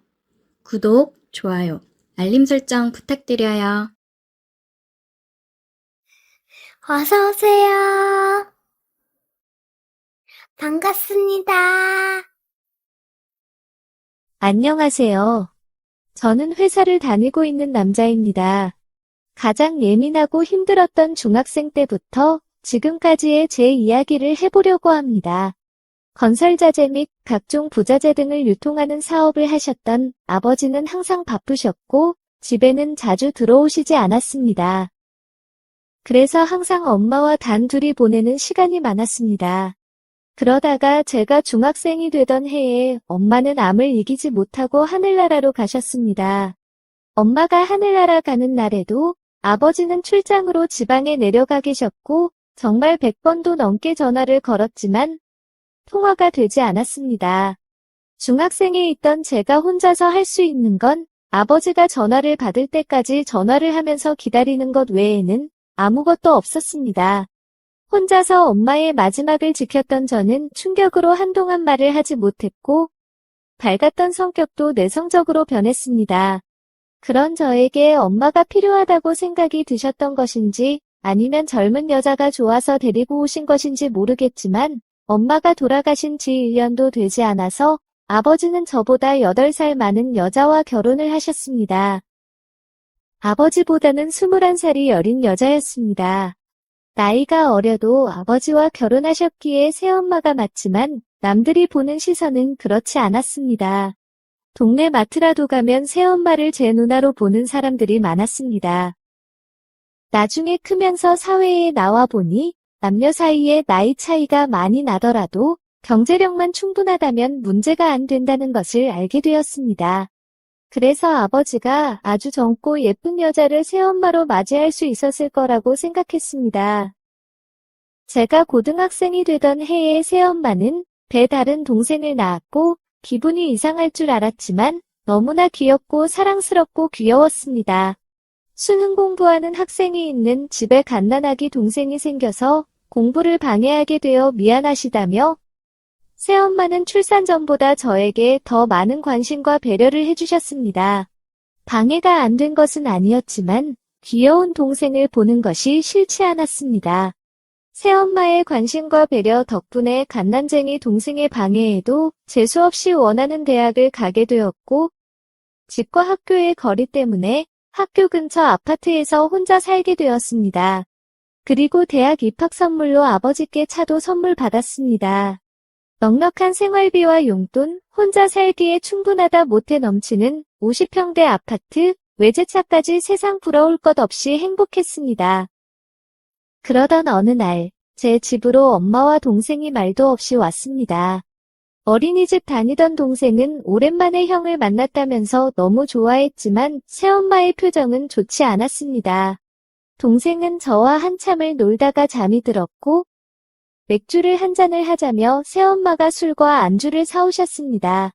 구독, 좋아요, 알림 설정 부탁드려요. 어서오세요. 반갑습니다. 안녕하세요. 저는 회사를 다니고 있는 남자입니다. 가장 예민하고 힘들었던 중학생 때부터 지금까지의 제 이야기를 해보려고 합니다. 건설자재 및 각종 부자재 등을 유통하는 사업을 하셨던 아버지는 항상 바쁘셨고 집에는 자주 들어오시지 않았습니다. 그래서 항상 엄마와 단둘이 보내는 시간이 많았습니다. 그러다가 제가 중학생이 되던 해에 엄마는 암을 이기지 못하고 하늘나라로 가셨습니다. 엄마가 하늘나라 가는 날에도 아버지는 출장으로 지방에 내려가 계셨고 정말 100번도 넘게 전화를 걸었지만 통화가 되지 않았습니다. 중학생에 있던 제가 혼자서 할 수 있는 건 아버지가 전화를 받을 때까지 전화를 하면서 기다리는 것 외에는 아무것도 없었습니다. 혼자서 엄마의 마지막을 지켰던 저는 충격으로 한동안 말을 하지 못했고 밝았던 성격도 내성적으로 변했습니다. 그런 저에게 엄마가 필요하다고 생각이 드셨던 것인지 아니면 젊은 여자가 좋아서 데리고 오신 것인지 모르겠지만 엄마가 돌아가신 지 1년도 되지 않아서 아버지는 저보다 8살 많은 여자와 결혼을 하셨습니다. 아버지보다는 21살이 어린 여자였습니다. 나이가 어려도 아버지와 결혼하셨기에 새엄마가 맞지만 남들이 보는 시선은 그렇지 않았습니다. 동네 마트라도 가면 새엄마를 제 누나로 보는 사람들이 많았습니다. 나중에 크면서 사회에 나와 보니 남녀 사이에 나이 차이가 많이 나더라도 경제력만 충분하다면 문제가 안 된다는 것을 알게 되었습니다. 그래서 아버지가 아주 젊고 예쁜 여자를 새엄마로 맞이할 수 있었을 거라고 생각했습니다. 제가 고등학생이 되던 해에 새엄마는 배다른 동생을 낳았고 기분이 이상할 줄 알았지만 너무나 귀엽고 사랑스럽고 귀여웠습니다. 수능 공부하는 학생이 있는 집에 갓난아기 동생이 생겨서 공부를 방해하게 되어 미안하시다며 새엄마는 출산 전보다 저에게 더 많은 관심과 배려를 해주셨습니다. 방해가 안 된 것은 아니었지만 귀여운 동생을 보는 것이 싫지 않았습니다. 새엄마의 관심과 배려 덕분에 갓난쟁이 동생의 방해에도 재수없이 원하는 대학을 가게 되었고 집과 학교의 거리 때문에 학교 근처 아파트에서 혼자 살게 되었습니다. 그리고 대학 입학 선물로 아버지께 차도 선물 받았습니다. 넉넉한 생활비와 용돈, 혼자 살기에 충분하다 못해 넘치는 50평대 아파트, 외제차까지 세상 부러울 것 없이 행복했습니다. 그러던 어느 날, 제 집으로 엄마와 동생이 말도 없이 왔습니다. 어린이집 다니던 동생은 오랜만에 형을 만났다면서 너무 좋아했지만 새엄마의 표정은 좋지 않았습니다. 동생은 저와 한참을 놀다가 잠이 들었고 맥주를 한 잔을 하자며 새엄마가 술과 안주를 사오셨습니다.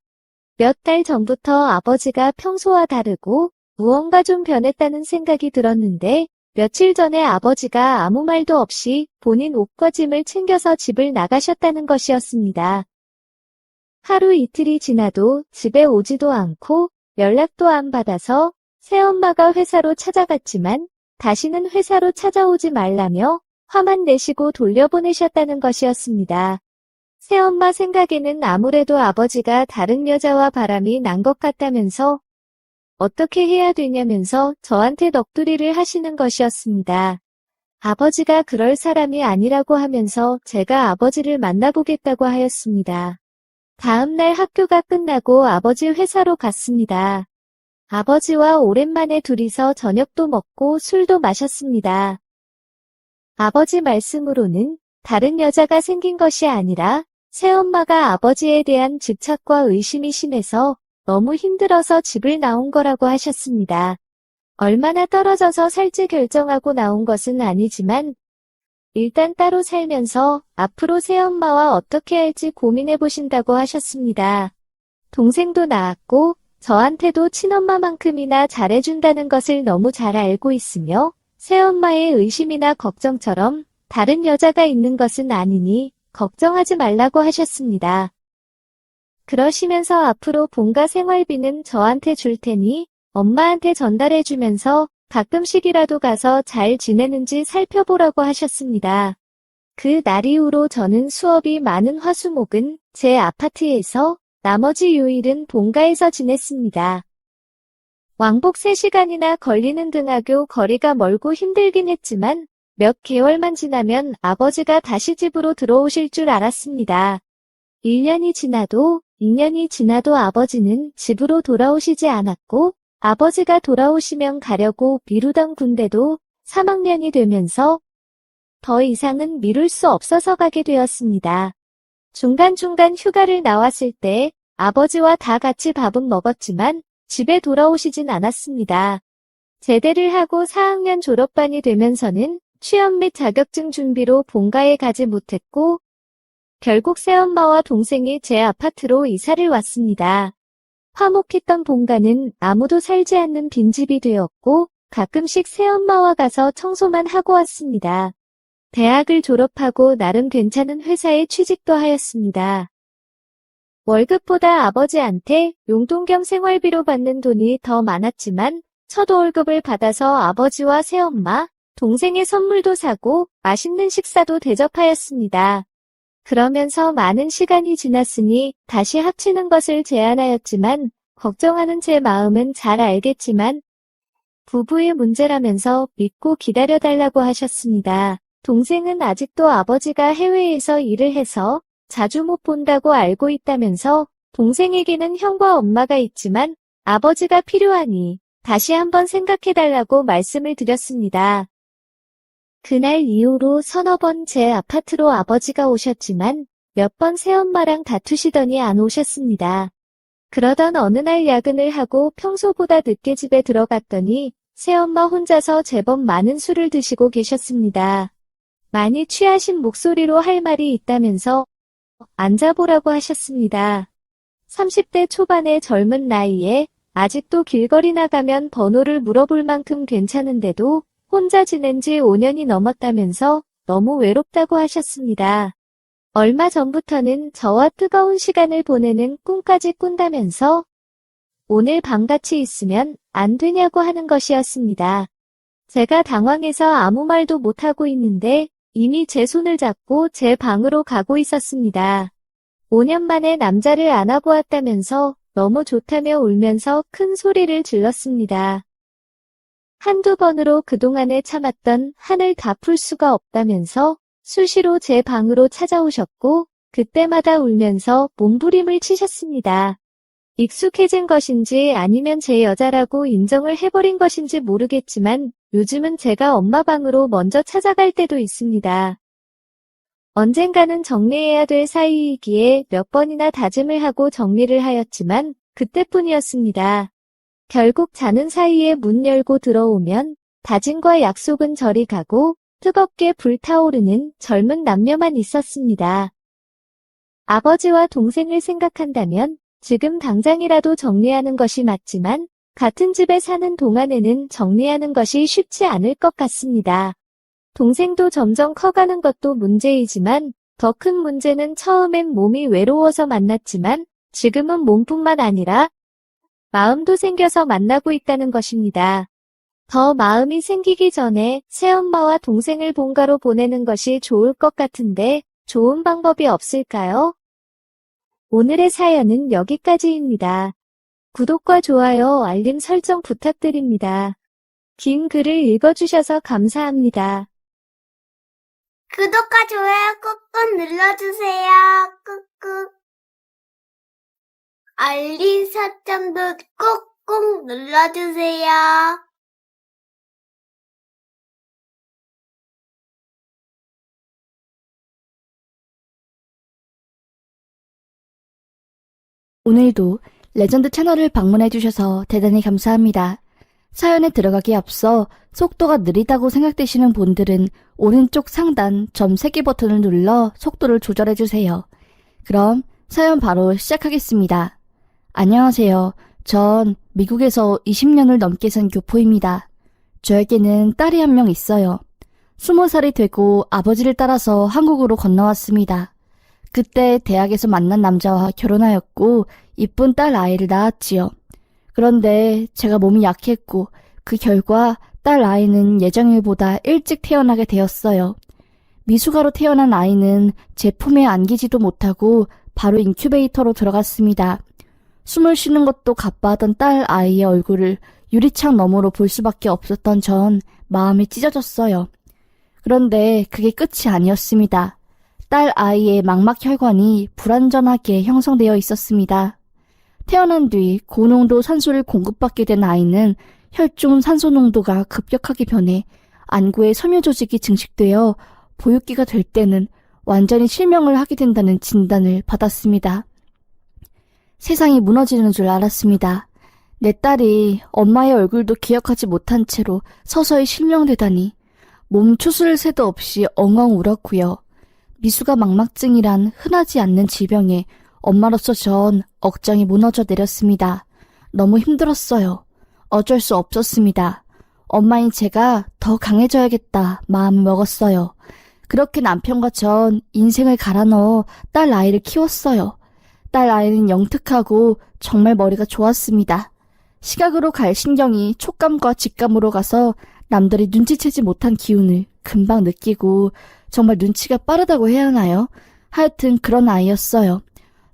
몇 달 전부터 아버지가 평소와 다르고 무언가 좀 변했다는 생각이 들었는데 며칠 전에 아버지가 아무 말도 없이 본인 옷과 짐을 챙겨서 집을 나가셨다는 것이었습니다. 하루 이틀이 지나도 집에 오지도 않고 연락도 안 받아서 새엄마가 회사로 찾아갔지만 다시는 회사로 찾아오지 말라며 화만 내시고 돌려보내셨다는 것이었습니다. 새엄마 생각에는 아무래도 아버지가 다른 여자와 바람이 난 것 같다면서 어떻게 해야 되냐면서 저한테 넋두리를 하시는 것이었습니다. 아버지가 그럴 사람이 아니라고 하면서 제가 아버지를 만나보겠다고 하였습니다. 다음 날 학교가 끝나고 아버지 회사로 갔습니다. 아버지와 오랜만에 둘이서 저녁도 먹고 술도 마셨습니다. 아버지 말씀으로는 다른 여자가 생긴 것이 아니라 새엄마가 아버지에 대한 집착과 의심이 심해서 너무 힘들어서 집을 나온 거라고 하셨습니다. 얼마나 떨어져서 살지 결정하고 나온 것은 아니지만 일단 따로 살면서 앞으로 새엄마와 어떻게 할지 고민해 보신다고 하셨습니다. 동생도 낳았고 저한테도 친엄마만큼이나 잘해준다는 것을 너무 잘 알고 있으며 새엄마의 의심이나 걱정처럼 다른 여자가 있는 것은 아니니 걱정하지 말라고 하셨습니다. 그러시면서 앞으로 본가 생활비는 저한테 줄 테니 엄마한테 전달해 주면서 가끔씩이라도 가서 잘 지내는지 살펴보라고 하셨습니다. 그 날 이후로 저는 수업이 많은 화수목은 제 아파트에서 나머지 요일은 본가에서 지냈습니다. 왕복 3시간이나 걸리는 등하교 거리가 멀고 힘들긴 했지만 몇 개월만 지나면 아버지가 다시 집으로 들어오실 줄 알았습니다. 1년이 지나도 2년이 지나도 아버지는 집으로 돌아오시지 않았고 아버지가 돌아오시면 가려고 미루던 군대도 3학년이 되면서 더 이상은 미룰 수 없어서 가게 되었습니다. 중간중간 휴가를 나왔을 때 아버지와 다 같이 밥은 먹었지만 집에 돌아오시진 않았습니다. 제대를 하고 4학년 졸업반이 되면서는 취업 및 자격증 준비로 본가에 가지 못했고 결국 새엄마와 동생이 제 아파트로 이사를 왔습니다. 화목했던 본가는 아무도 살지 않는 빈집이 되었고 가끔씩 새엄마와 가서 청소만 하고 왔습니다. 대학을 졸업하고 나름 괜찮은 회사에 취직도 하였습니다. 월급보다 아버지한테 용돈 겸 생활비로 받는 돈이 더 많았지만 첫 월급을 받아서 아버지와 새엄마, 동생의 선물도 사고 맛있는 식사도 대접하였습니다. 그러면서 많은 시간이 지났으니 다시 합치는 것을 제안하였지만 걱정하는 제 마음은 잘 알겠지만 부부의 문제라면서 믿고 기다려달라고 하셨습니다. 동생은 아직도 아버지가 해외에서 일을 해서 자주 못 본다고 알고 있다면서 동생에게는 형과 엄마가 있지만 아버지가 필요하니 다시 한번 생각해달라고 말씀을 드렸습니다. 그날 이후로 서너 번 제 아파트로 아버지가 오셨지만 몇 번 새엄마랑 다투시더니 안 오셨습니다. 그러던 어느 날 야근을 하고 평소보다 늦게 집에 들어갔더니 새엄마 혼자서 제법 많은 술을 드시고 계셨습니다. 많이 취하신 목소리로 할 말이 있다면서 앉아보라고 하셨습니다. 30대 초반의 젊은 나이에 아직도 길거리 나가면 번호를 물어볼 만큼 괜찮은데도 혼자 지낸 지 5년이 넘었다면서 너무 외롭다고 하셨습니다. 얼마 전부터는 저와 뜨거운 시간을 보내는 꿈까지 꾼다면서 오늘 밤 같이 있으면 안 되냐고 하는 것이었습니다. 제가 당황해서 아무 말도 못하고 있는데 이미 제 손을 잡고 제 방으로 가고 있었습니다. 5년 만에 남자를 안아보았다면서 너무 좋다며 울면서 큰 소리를 질렀습니다. 한두 번으로 그동안에 참았던 한을 다 풀 수가 없다면서 수시로 제 방으로 찾아오셨고 그때마다 울면서 몸부림을 치셨습니다. 익숙해진 것인지 아니면 제 여자라고 인정을 해버린 것인지 모르겠지만 요즘은 제가 엄마 방으로 먼저 찾아갈 때도 있습니다. 언젠가는 정리해야 될 사이이기에 몇 번이나 다짐을 하고 정리를 하였지만 그때뿐이었습니다. 결국 자는 사이에 문 열고 들어오면 다짐과 약속은 저리 가고 뜨겁게 불타오르는 젊은 남녀만 있었습니다. 아버지와 동생을 생각한다면 지금 당장이라도 정리하는 것이 맞지만 같은 집에 사는 동안에는 정리하는 것이 쉽지 않을 것 같습니다. 동생도 점점 커가는 것도 문제이지만 더 큰 문제는 처음엔 몸이 외로워서 만났지만 지금은 몸뿐만 아니라 마음도 생겨서 만나고 있다는 것입니다. 더 마음이 생기기 전에 새엄마와 동생을 본가로 보내는 것이 좋을 것 같은데 좋은 방법이 없을까요? 오늘의 사연은 여기까지입니다. 구독과 좋아요, 알림 설정 부탁드립니다. 긴 글을 읽어주셔서 감사합니다. 구독과 좋아요 꾹꾹 눌러주세요. 꾹꾹. 알림 설정도 꾹꾹 눌러주세요. 오늘도 레전드 채널을 방문해주셔서 대단히 감사합니다. 사연에 들어가기에 앞서 속도가 느리다고 생각되시는 분들은 오른쪽 상단 점 3개 버튼을 눌러 속도를 조절해주세요. 그럼 사연 바로 시작하겠습니다. 안녕하세요. 전 미국에서 20년을 넘게 산 교포입니다. 저에게는 딸이 한 명 있어요. 20살이 되고 아버지를 따라서 한국으로 건너왔습니다. 그때 대학에서 만난 남자와 결혼하였고 이쁜 딸 아이를 낳았지요. 그런데 제가 몸이 약했고 그 결과 딸 아이는 예정일보다 일찍 태어나게 되었어요. 미숙아로 태어난 아이는 제 품에 안기지도 못하고 바로 인큐베이터로 들어갔습니다. 숨을 쉬는 것도 가빠하던 딸 아이의 얼굴을 유리창 너머로 볼 수밖에 없었던 전 마음이 찢어졌어요. 그런데 그게 끝이 아니었습니다. 딸 아이의 망막혈관이 불완전하게 형성되어 있었습니다. 태어난 뒤 고농도 산소를 공급받게 된 아이는 혈중 산소 농도가 급격하게 변해 안구의 섬유 조직이 증식되어 보육기가 될 때는 완전히 실명을 하게 된다는 진단을 받았습니다. 세상이 무너지는 줄 알았습니다. 내 딸이 엄마의 얼굴도 기억하지 못한 채로 서서히 실명되다니 몸 추스를 새도 없이 엉엉 울었고요. 미숙아 망막증이란 흔하지 않는 질병에 엄마로서 전 억장이 무너져 내렸습니다. 너무 힘들었어요. 어쩔 수 없었습니다. 엄마인 제가 더 강해져야겠다 마음을 먹었어요. 그렇게 남편과 전 인생을 갈아 넣어 딸 아이를 키웠어요. 딸 아이는 영특하고 정말 머리가 좋았습니다. 시각으로 갈 신경이 촉감과 직감으로 가서 남들이 눈치채지 못한 기운을 금방 느끼고 정말 눈치가 빠르다고 해야 하나요? 하여튼 그런 아이였어요.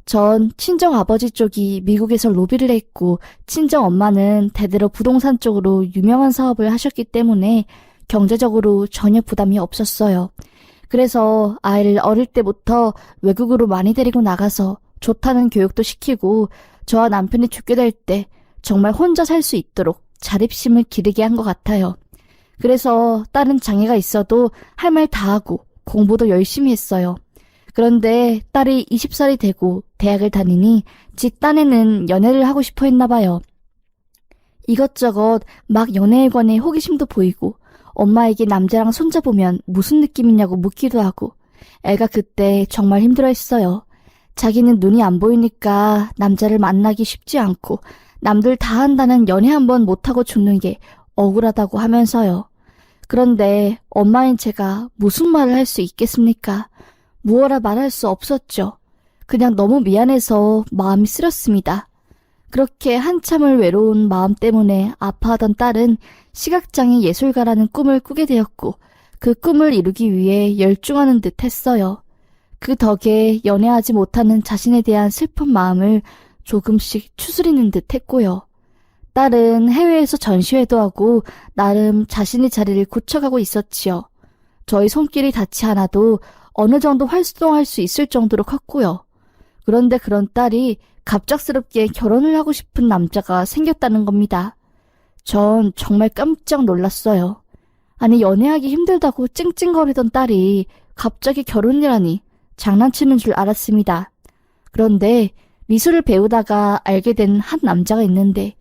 전 친정 아버지 쪽이 미국에서 로비를 했고 친정 엄마는 대대로 부동산 쪽으로 유명한 사업을 하셨기 때문에 경제적으로 전혀 부담이 없었어요. 그래서 아이를 어릴 때부터 외국으로 많이 데리고 나가서 좋다는 교육도 시키고 저와 남편이 죽게 될 때 정말 혼자 살 수 있도록 자립심을 기르게 한 것 같아요. 그래서 딸은 장애가 있어도 할 말 다 하고 공부도 열심히 했어요. 그런데 딸이 20살이 되고 대학을 다니니 지 딴에는 연애를 하고 싶어 했나 봐요. 이것저것 막 연애에 관해 호기심도 보이고 엄마에게 남자랑 손잡으면 무슨 느낌이냐고 묻기도 하고 애가 그때 정말 힘들어했어요. 자기는 눈이 안 보이니까 남자를 만나기 쉽지 않고 남들 다 한다는 연애 한번 못하고 죽는 게 억울하다고 하면서요. 그런데 엄마인 제가 무슨 말을 할 수 있겠습니까? 무어라 말할 수 없었죠. 그냥 너무 미안해서 마음이 쓰렸습니다. 그렇게 한참을 외로운 마음 때문에 아파하던 딸은 시각장애 예술가라는 꿈을 꾸게 되었고 그 꿈을 이루기 위해 열중하는 듯 했어요. 그 덕에 연애하지 못하는 자신에 대한 슬픈 마음을 조금씩 추스리는 듯 했고요. 딸은 해외에서 전시회도 하고 나름 자신의 자리를 굳혀가고 있었지요. 저희 손길이 닿지 않아도 어느 정도 활동할 수 있을 정도로 컸고요. 그런데 그런 딸이 갑작스럽게 결혼을 하고 싶은 남자가 생겼다는 겁니다. 전 정말 깜짝 놀랐어요. 아니 연애하기 힘들다고 찡찡거리던 딸이 갑자기 결혼이라니 장난치는 줄 알았습니다. 그런데 미술을 배우다가 알게 된 한 남자가 있는데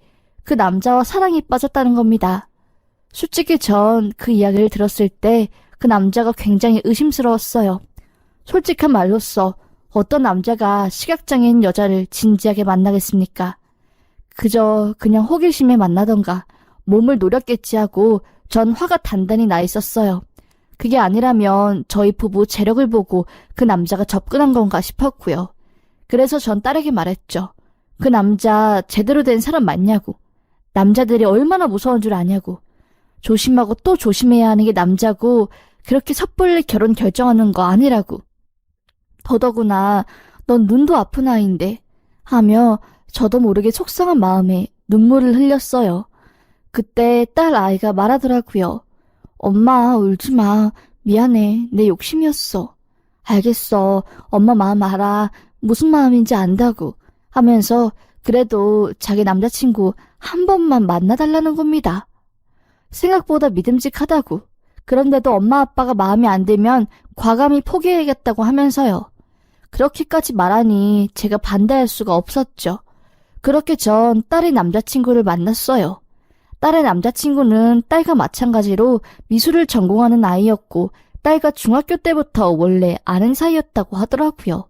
그 남자와 사랑에 빠졌다는 겁니다. 솔직히 전 그 이야기를 들었을 때 그 남자가 굉장히 의심스러웠어요. 솔직한 말로써 어떤 남자가 시각장애인 여자를 진지하게 만나겠습니까? 그저 그냥 호기심에 만나던가 몸을 노렸겠지 하고 전 화가 단단히 나 있었어요. 그게 아니라면 저희 부부 재력을 보고 그 남자가 접근한 건가 싶었고요. 그래서 전 딸에게 말했죠. 그 남자 제대로 된 사람 맞냐고. 남자들이 얼마나 무서운 줄 아냐고. 조심하고 또 조심해야 하는 게 남자고 그렇게 섣불리 결혼 결정하는 거 아니라고. 더더구나 넌 눈도 아픈 아이인데 하며 저도 모르게 속상한 마음에 눈물을 흘렸어요. 그때 딸 아이가 말하더라고요. 엄마 울지 마. 미안해. 내 욕심이었어. 알겠어. 엄마 마음 알아. 무슨 마음인지 안다고 하면서 그래도 자기 남자친구 한 번만 만나달라는 겁니다. 생각보다 믿음직하다고. 그런데도 엄마 아빠가 마음에 안 들면 과감히 포기해야겠다고 하면서요. 그렇게까지 말하니 제가 반대할 수가 없었죠. 그렇게 전 딸의 남자친구를 만났어요. 딸의 남자친구는 딸과 마찬가지로 미술을 전공하는 아이였고 딸과 중학교 때부터 원래 아는 사이였다고 하더라고요.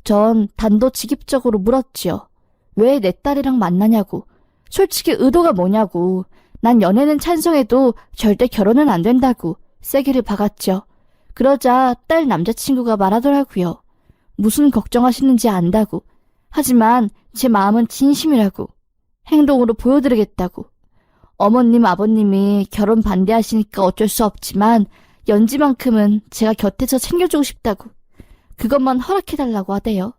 전 단도직입적으로 물었지요. 왜 내 딸이랑 만나냐고. 솔직히 의도가 뭐냐고. 난 연애는 찬성해도 절대 결혼은 안 된다고 세게를 박았죠. 그러자 딸 남자친구가 말하더라고요. 무슨 걱정하시는지 안다고. 하지만 제 마음은 진심이라고. 행동으로 보여드리겠다고. 어머님 아버님이 결혼 반대하시니까 어쩔 수 없지만 연지만큼은 제가 곁에서 챙겨주고 싶다고. 그것만 허락해달라고 하대요.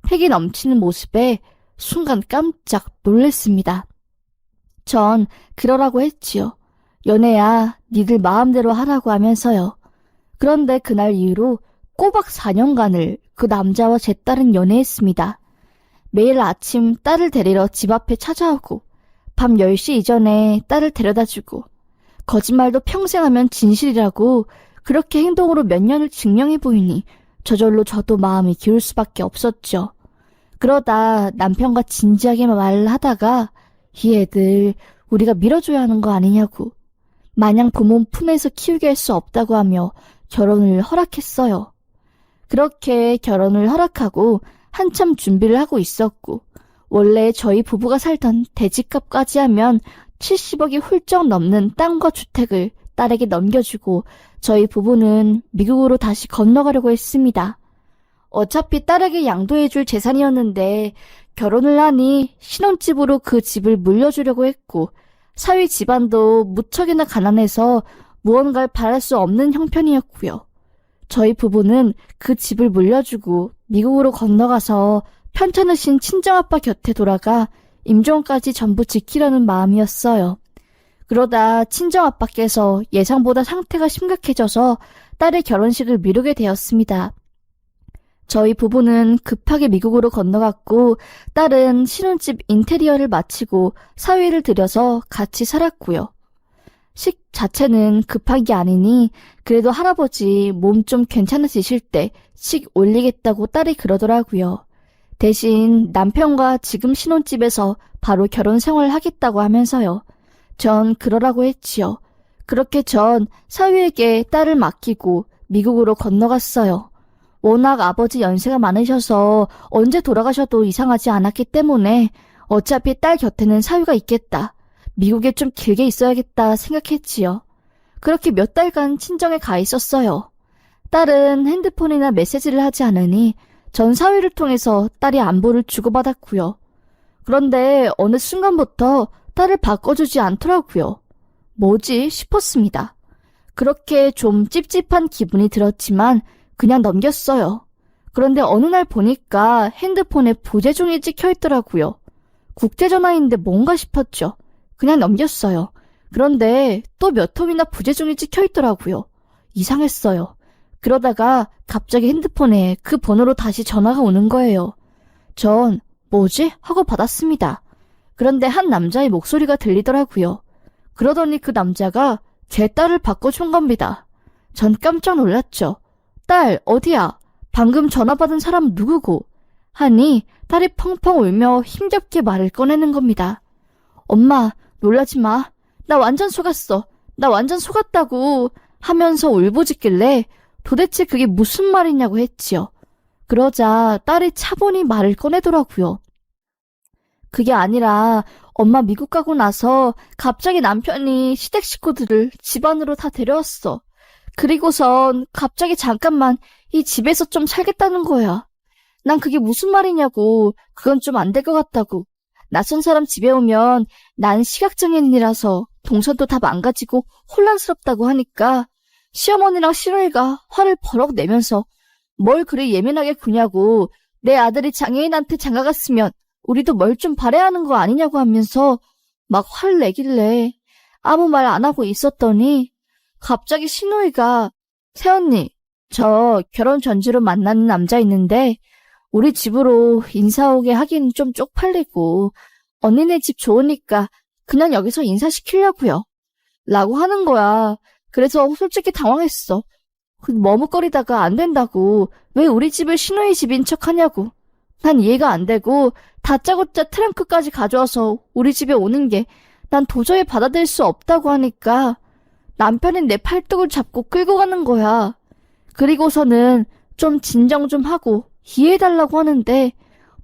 패기 넘치는 모습에 순간 깜짝 놀랐습니다. 전 그러라고 했지요. 연애야 니들 마음대로 하라고 하면서요. 그런데 그날 이후로 꼬박 4년간을 그 남자와 제 딸은 연애했습니다. 매일 아침 딸을 데리러 집 앞에 찾아오고 밤 10시 이전에 딸을 데려다주고 거짓말도 평생 하면 진실이라고 그렇게 행동으로 몇 년을 증명해 보이니 저절로 저도 마음이 기울 수밖에 없었죠. 그러다 남편과 진지하게 말을 하다가 이 애들 우리가 밀어줘야 하는 거 아니냐고 마냥 부모 품에서 키우게 할 수 없다고 하며 결혼을 허락했어요. 그렇게 결혼을 허락하고 한참 준비를 하고 있었고 원래 저희 부부가 살던 대지값까지 하면 70억이 훌쩍 넘는 땅과 주택을 딸에게 넘겨주고 저희 부부는 미국으로 다시 건너가려고 했습니다. 어차피 딸에게 양도해줄 재산이었는데 결혼을 하니 신혼집으로 그 집을 물려주려고 했고 사위 집안도 무척이나 가난해서 무언가를 바랄 수 없는 형편이었고요. 저희 부부는 그 집을 물려주고 미국으로 건너가서 편찮으신 친정아빠 곁에 돌아가 임종까지 전부 지키려는 마음이었어요. 그러다 친정아빠께서 예상보다 상태가 심각해져서 딸의 결혼식을 미루게 되었습니다. 저희 부부는 급하게 미국으로 건너갔고 딸은 신혼집 인테리어를 마치고 사위를 들여서 같이 살았고요. 식 자체는 급한 게 아니니 그래도 할아버지 몸 좀 괜찮아지실 때 식 올리겠다고 딸이 그러더라고요. 대신 남편과 지금 신혼집에서 바로 결혼 생활을 하겠다고 하면서요. 전 그러라고 했지요. 그렇게 전 사위에게 딸을 맡기고 미국으로 건너갔어요. 워낙 아버지 연세가 많으셔서 언제 돌아가셔도 이상하지 않았기 때문에 어차피 딸 곁에는 사위가 있겠다. 미국에 좀 길게 있어야겠다 생각했지요. 그렇게 몇 달간 친정에 가 있었어요. 딸은 핸드폰이나 메시지를 하지 않으니 전 사위를 통해서 딸이 안부를 주고받았고요. 그런데 어느 순간부터 딸을 바꿔주지 않더라고요. 뭐지 싶었습니다. 그렇게 좀 찝찝한 기분이 들었지만 그냥 넘겼어요. 그런데 어느 날 보니까 핸드폰에 부재중이 찍혀 있더라고요. 국제전화인데 뭔가 싶었죠. 그냥 넘겼어요. 그런데 또 몇 통이나 부재중이 찍혀 있더라고요. 이상했어요. 그러다가 갑자기 핸드폰에 그 번호로 다시 전화가 오는 거예요. 전 뭐지? 하고 받았습니다. 그런데 한 남자의 목소리가 들리더라고요. 그러더니 그 남자가 제 딸을 바꿔준 겁니다. 전 깜짝 놀랐죠. 딸, 어디야? 방금 전화 받은 사람 누구고? 하니 딸이 펑펑 울며 힘겹게 말을 꺼내는 겁니다. 엄마, 놀라지 마. 나 완전 속았어. 나 완전 속았다고 하면서 울부짖길래 도대체 그게 무슨 말이냐고 했지요. 그러자 딸이 차분히 말을 꺼내더라고요. 그게 아니라 엄마 미국 가고 나서 갑자기 남편이 시댁 식구들을 집 안으로 다 데려왔어. 그리고선 갑자기 잠깐만 이 집에서 좀 살겠다는 거야. 난 그게 무슨 말이냐고, 그건 좀 안 될 것 같다고. 낯선 사람 집에 오면 난 시각장애인이라서 동선도 다 망가지고 혼란스럽다고 하니까 시어머니랑 시누이가 화를 버럭 내면서 뭘 그리 예민하게 구냐고, 내 아들이 장애인한테 장가갔으면 우리도 뭘 좀 바라야 하는 거 아니냐고 하면서 막 화를 내길래 아무 말 안 하고 있었더니 갑자기 시누이가 새언니, 저 결혼 전주로 만나는 남자 있는데 우리 집으로 인사 오게 하긴 좀 쪽팔리고 언니네 집 좋으니까 그냥 여기서 인사시키려고요. 라고 하는 거야. 그래서 솔직히 당황했어. 머뭇거리다가 안 된다고 왜 우리 집을 시누이 집인 척 하냐고. 난 이해가 안 되고 다짜고짜 트렁크까지 가져와서 우리 집에 오는 게 난 도저히 받아들일 수 없다고 하니까 남편이 내 팔뚝을 잡고 끌고 가는 거야. 그리고서는 좀 진정 좀 하고 이해해달라고 하는데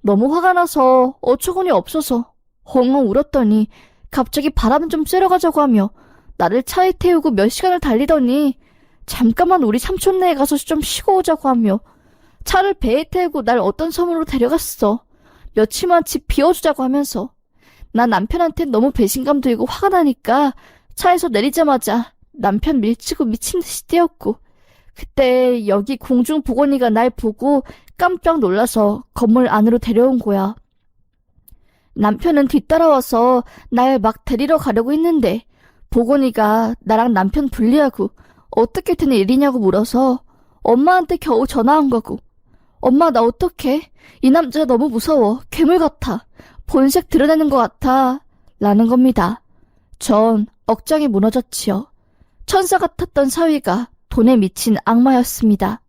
너무 화가 나서 어처구니 없어서 엉엉 울었더니 갑자기 바람 좀 쐬러 가자고 하며 나를 차에 태우고 몇 시간을 달리더니 잠깐만 우리 삼촌네에 가서 좀 쉬고 오자고 하며 차를 배에 태우고 날 어떤 섬으로 데려갔어. 며칠만 집 비워주자고 하면서 난 남편한테 너무 배신감 들고 화가 나니까 차에서 내리자마자 남편 밀치고 미친 듯이 뛰었고 그때 여기 공중보건이가 날 보고 깜짝 놀라서 건물 안으로 데려온 거야. 남편은 뒤따라와서 날 막 데리러 가려고 했는데 보건이가 나랑 남편 분리하고 어떻게 된 일이냐고 물어서 엄마한테 겨우 전화한 거고. 엄마 나 어떡해? 이 남자가 너무 무서워. 괴물 같아. 본색 드러내는 것 같아. 라는 겁니다. 전 억장이 무너졌지요. 천사 같았던 사위가 돈에 미친 악마였습니다.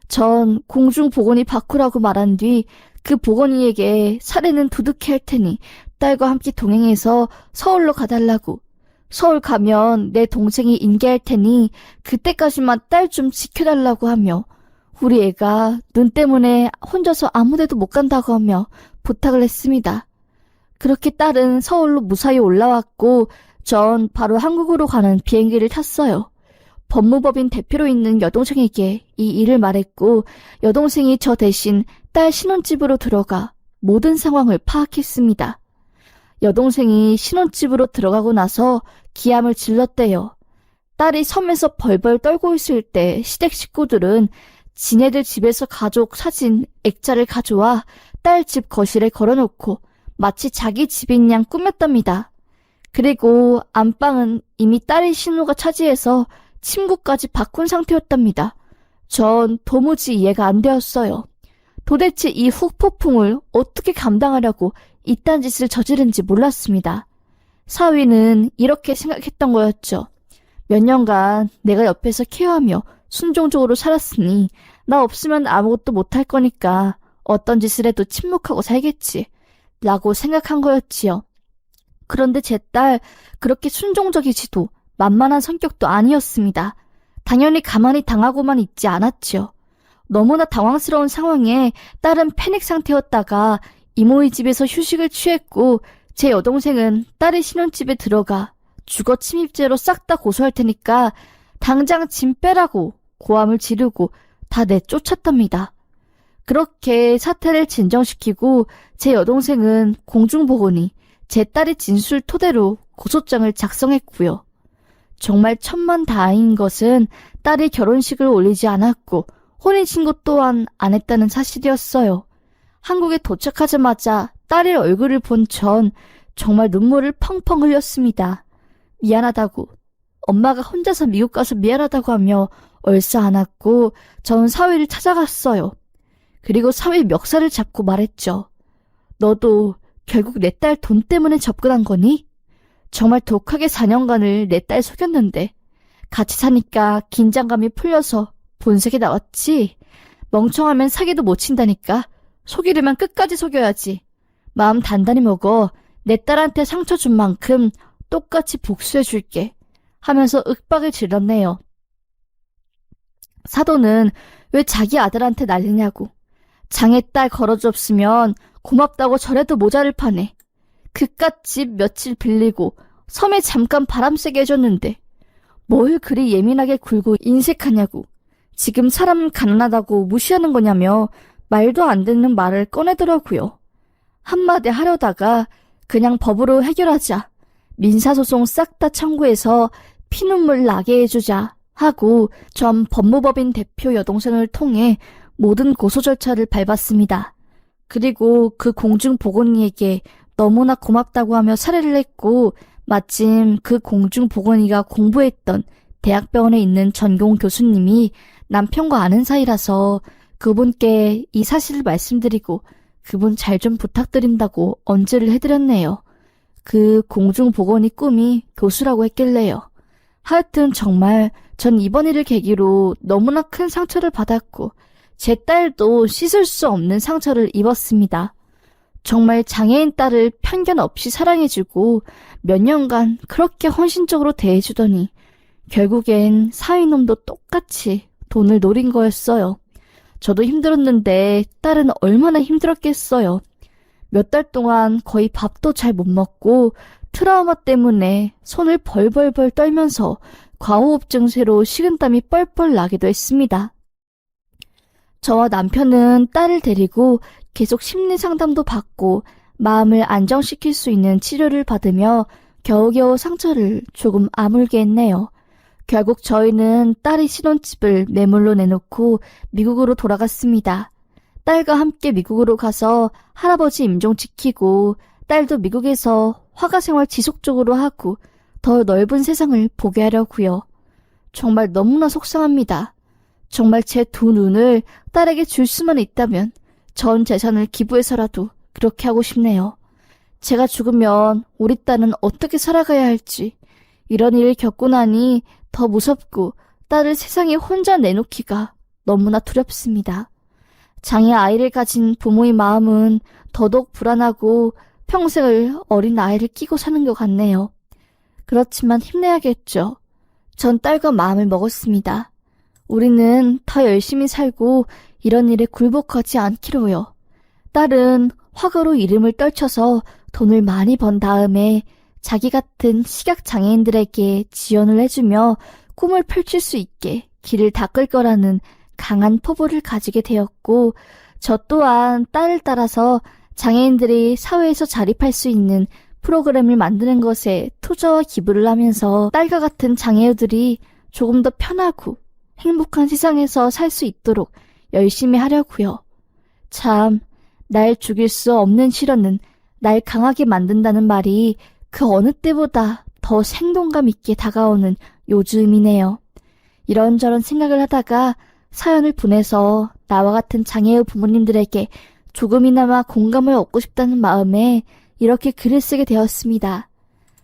전 공중보건이 바꾸라고 말한 뒤 그 보건이에게 사례는 두둑히 할 테니 딸과 함께 동행해서 서울로 가달라고. 서울 가면 내 동생이 인계할 테니 그때까지만 딸 좀 지켜달라고 하며 우리 애가 눈 때문에 혼자서 아무데도 못 간다고 하며 부탁을 했습니다. 그렇게 딸은 서울로 무사히 올라왔고 전 바로 한국으로 가는 비행기를 탔어요. 법무법인 대표로 있는 여동생에게 이 일을 말했고 여동생이 저 대신 딸 신혼집으로 들어가 모든 상황을 파악했습니다. 여동생이 신혼집으로 들어가고 나서 기함을 질렀대요. 딸이 섬에서 벌벌 떨고 있을 때 시댁 식구들은 지네들 집에서 가족 사진 액자를 가져와 딸 집 거실에 걸어놓고 마치 자기 집인 양 꾸몄답니다. 그리고 안방은 이미 딸의 신우가 차지해서 침구까지 바꾼 상태였답니다. 전 도무지 이해가 안 되었어요. 도대체 이 후폭풍을 어떻게 감당하려고 이딴 짓을 저지른지 몰랐습니다. 사위는 이렇게 생각했던 거였죠. 몇 년간 내가 옆에서 케어하며 순종적으로 살았으니 나 없으면 아무것도 못할 거니까 어떤 짓을 해도 침묵하고 살겠지 라고 생각한 거였지요. 그런데 제 딸 그렇게 순종적이지도 만만한 성격도 아니었습니다. 당연히 가만히 당하고만 있지 않았지요. 너무나 당황스러운 상황에 딸은 패닉 상태였다가 이모의 집에서 휴식을 취했고 제 여동생은 딸의 신혼집에 들어가 주거 침입죄로 싹 다 고소할 테니까 당장 짐 빼라고 고함을 지르고 다 내쫓았답니다. 그렇게 사태를 진정시키고 제 여동생은 공중보건이 제 딸의 진술 토대로 고소장을 작성했고요. 정말 천만다행인 것은 딸이 결혼식을 올리지 않았고 혼인신고 또한 안 했다는 사실이었어요. 한국에 도착하자마자 딸의 얼굴을 본 전 정말 눈물을 펑펑 흘렸습니다. 미안하다고, 엄마가 혼자서 미국 가서 미안하다고 하며 얼싸 안았고 전 사위를 찾아갔어요. 그리고 사위 멱살을 잡고 말했죠. 너도 결국 내 딸 돈 때문에 접근한 거니? 정말 독하게 4년간을 내 딸 속였는데 같이 사니까 긴장감이 풀려서 본색이 나왔지. 멍청하면 사기도 못 친다니까. 속이려면 끝까지 속여야지. 마음 단단히 먹어. 내 딸한테 상처 준 만큼 똑같이 복수해줄게. 하면서 윽박을 질렀네요. 사돈은 왜 자기 아들한테 난리냐고. 장애딸 걸어줬으면 고맙다고 절해도 모자를 파네. 그깟 집 며칠 빌리고 섬에 잠깐 바람 쐬게 해줬는데 뭘 그리 예민하게 굴고 인색하냐고. 지금 사람 가난하다고 무시하는 거냐며 말도 안 듣는 말을 꺼내더라고요. 한마디 하려다가 그냥 법으로 해결하자. 민사소송 싹 다 청구해서 피눈물 나게 해주자 하고 전 법무법인 대표 여동생을 통해 모든 고소 절차를 밟았습니다. 그리고 그 공중보건이에게 너무나 고맙다고 하며 사례를 했고 마침 그 공중보건이가 공부했던 대학병원에 있는 전공 교수님이 남편과 아는 사이라서 그분께 이 사실을 말씀드리고 그분 잘 좀 부탁드린다고 언지를 해드렸네요. 그 공중보건이 꿈이 교수라고 했길래요. 하여튼 정말 전 이번 일을 계기로 너무나 큰 상처를 받았고 제 딸도 씻을 수 없는 상처를 입었습니다. 정말 장애인 딸을 편견 없이 사랑해주고 몇 년간 그렇게 헌신적으로 대해주더니 결국엔 사위놈도 똑같이 돈을 노린 거였어요. 저도 힘들었는데 딸은 얼마나 힘들었겠어요. 몇 달 동안 거의 밥도 잘 못 먹고 트라우마 때문에 손을 벌벌벌 떨면서 과호흡 증세로 식은땀이 뻘뻘 나기도 했습니다. 저와 남편은 딸을 데리고 계속 심리 상담도 받고 마음을 안정시킬 수 있는 치료를 받으며 겨우겨우 상처를 조금 아물게 했네요. 결국 저희는 딸의 신혼집을 매물로 내놓고 미국으로 돌아갔습니다. 딸과 함께 미국으로 가서 할아버지 임종 지키고 딸도 미국에서 화가 생활 지속적으로 하고 더 넓은 세상을 보게 하려고요. 정말 너무나 속상합니다. 정말 제 두 눈을 딸에게 줄 수만 있다면 전 재산을 기부해서라도 그렇게 하고 싶네요. 제가 죽으면 우리 딸은 어떻게 살아가야 할지 이런 일을 겪고 나니 더 무섭고 딸을 세상에 혼자 내놓기가 너무나 두렵습니다. 장애 아이를 가진 부모의 마음은 더더욱 불안하고 평생을 어린 아이를 끼고 사는 것 같네요. 그렇지만 힘내야겠죠. 전 딸과 마음을 먹었습니다. 우리는 더 열심히 살고 이런 일에 굴복하지 않기로요. 딸은 화가로 이름을 떨쳐서 돈을 많이 번 다음에 자기 같은 시각장애인들에게 지원을 해주며 꿈을 펼칠 수 있게 길을 닦을 거라는 강한 포부를 가지게 되었고 저 또한 딸을 따라서 장애인들이 사회에서 자립할 수 있는 프로그램을 만드는 것에 투자와 기부를 하면서 딸과 같은 장애우들이 조금 더 편하고 행복한 세상에서 살 수 있도록 열심히 하려고요. 참, 날 죽일 수 없는 시련은 날 강하게 만든다는 말이 그 어느 때보다 더 생동감 있게 다가오는 요즘이네요. 이런저런 생각을 하다가 사연을 보내서 나와 같은 장애우 부모님들에게 조금이나마 공감을 얻고 싶다는 마음에 이렇게 글을 쓰게 되었습니다.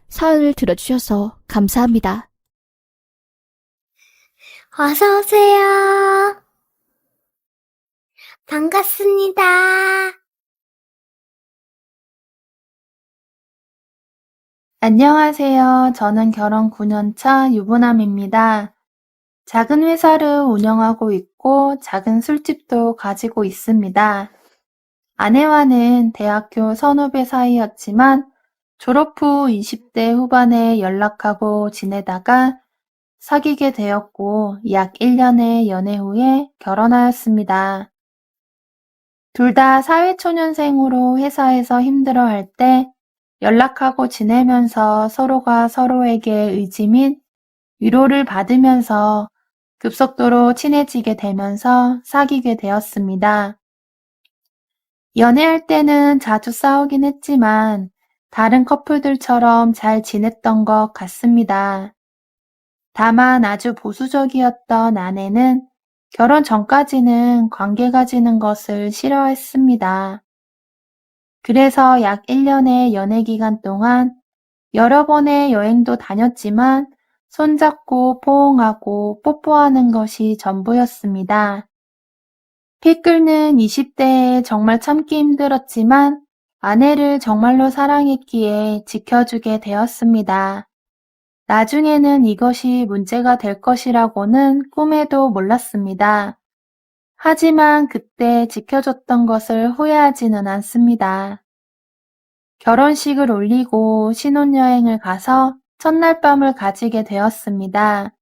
사연을 들어주셔서 감사합니다. 어서오세요. 반갑습니다. 안녕하세요. 저는 결혼 9년차 유부남입니다. 작은 회사를 운영하고 있고 작은 술집도 가지고 있습니다. 아내와는 대학교 선후배 사이였지만 졸업 후 20대 후반에 연락하고 지내다가 사귀게 되었고 약 1년의 연애 후에 결혼하였습니다. 둘 다 사회초년생으로 회사에서 힘들어할 때 연락하고 지내면서 서로가 서로에게 의지 및 위로를 받으면서 급속도로 친해지게 되면서 사귀게 되었습니다. 연애할 때는 자주 싸우긴 했지만 다른 커플들처럼 잘 지냈던 것 같습니다. 다만 아주 보수적이었던 아내는 결혼 전까지는 관계 가지는 것을 싫어했습니다. 그래서 약 1년의 연애 기간 동안 여러 번의 여행도 다녔지만 손잡고 포옹하고 뽀뽀하는 것이 전부였습니다. 피 끓는 20대에 정말 참기 힘들었지만 아내를 정말로 사랑했기에 지켜주게 되었습니다. 나중에는 이것이 문제가 될 것이라고는 꿈에도 몰랐습니다. 하지만 그때 지켜줬던 것을 후회하지는 않습니다. 결혼식을 올리고 신혼여행을 가서 첫날 밤을 가지게 되었습니다.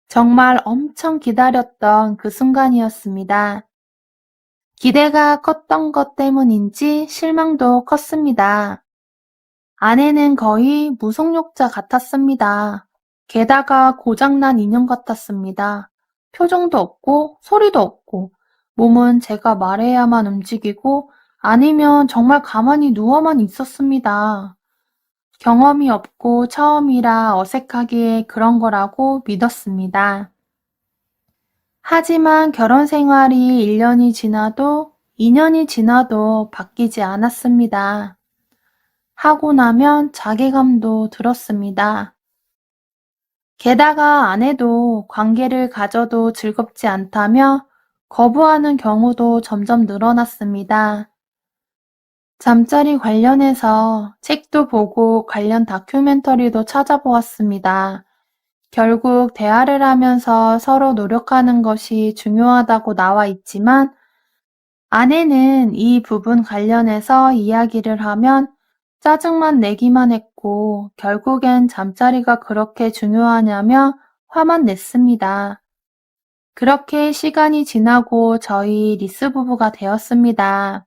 정말 엄청 기다렸던 그 순간이었습니다. 기대가 컸던 것 때문인지 실망도 컸습니다. 아내는 거의 무성욕자 같았습니다. 게다가 고장난 인형 같았습니다. 표정도 없고 소리도 없고 몸은 제가 말해야만 움직이고 아니면 정말 가만히 누워만 있었습니다. 경험이 없고 처음이라 어색하기에 그런 거라고 믿었습니다. 하지만 결혼 생활이 1년이 지나도 2년이 지나도 바뀌지 않았습니다. 하고 나면 자괴감도 들었습니다. 게다가 아내도 관계를 가져도 즐겁지 않다며 거부하는 경우도 점점 늘어났습니다. 잠자리 관련해서 책도 보고 관련 다큐멘터리도 찾아보았습니다. 결국 대화를 하면서 서로 노력하는 것이 중요하다고 나와 있지만 아내는 이 부분 관련해서 이야기를 하면 짜증만 내기만 했고 결국엔 잠자리가 그렇게 중요하냐며 화만 냈습니다. 그렇게 시간이 지나고 저희 리스 부부가 되었습니다.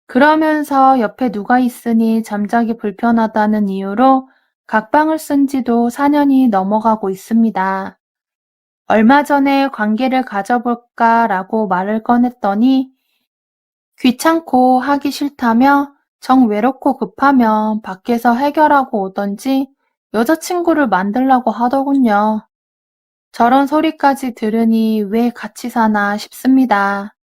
그러면서 옆에 누가 있으니 잠자기 불편하다는 이유로 각방을 쓴 지도 4년이 넘어가고 있습니다. 얼마 전에 관계를 가져볼까라고 말을 꺼냈더니 귀찮고 하기 싫다며 정 외롭고 급하면 밖에서 해결하고 오던지 여자친구를 만들라고 하더군요. 저런 소리까지 들으니 왜 같이 사나 싶습니다.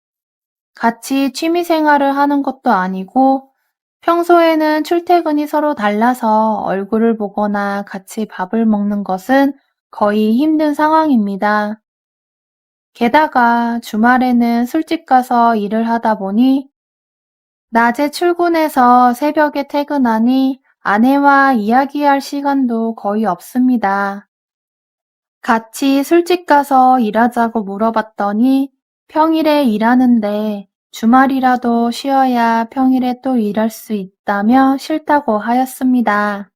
같이 취미생활을 하는 것도 아니고 평소에는 출퇴근이 서로 달라서 얼굴을 보거나 같이 밥을 먹는 것은 거의 힘든 상황입니다. 게다가 주말에는 술집 가서 일을 하다 보니 낮에 출근해서 새벽에 퇴근하니 아내와 이야기할 시간도 거의 없습니다. 같이 술집 가서 일하자고 물어봤더니 평일에 일하는데 주말이라도 쉬어야 평일에 또 일할 수 있다며 싫다고 하였습니다.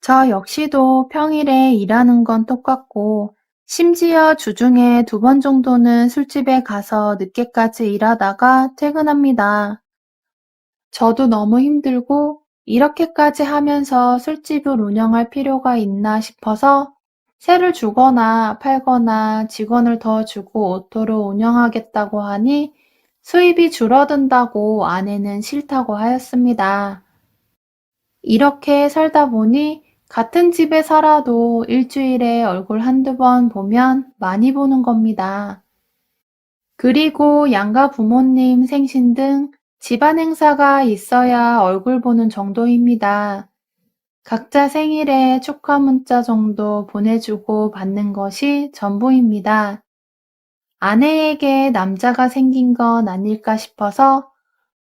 저 역시도 평일에 일하는 건 똑같고 심지어 주중에 2번 정도는 술집에 가서 늦게까지 일하다가 퇴근합니다. 저도 너무 힘들고 이렇게까지 하면서 술집을 운영할 필요가 있나 싶어서 세를 주거나 팔거나 직원을 더 주고 오토를 운영하겠다고 하니 수입이 줄어든다고 아내는 싫다고 하였습니다. 이렇게 살다 보니 같은 집에 살아도 일주일에 얼굴 한두 번 보면 많이 보는 겁니다. 그리고 양가 부모님 생신 등 집안 행사가 있어야 얼굴 보는 정도입니다. 각자 생일에 축하 문자 정도 보내주고 받는 것이 전부입니다. 아내에게 남자가 생긴 건 아닐까 싶어서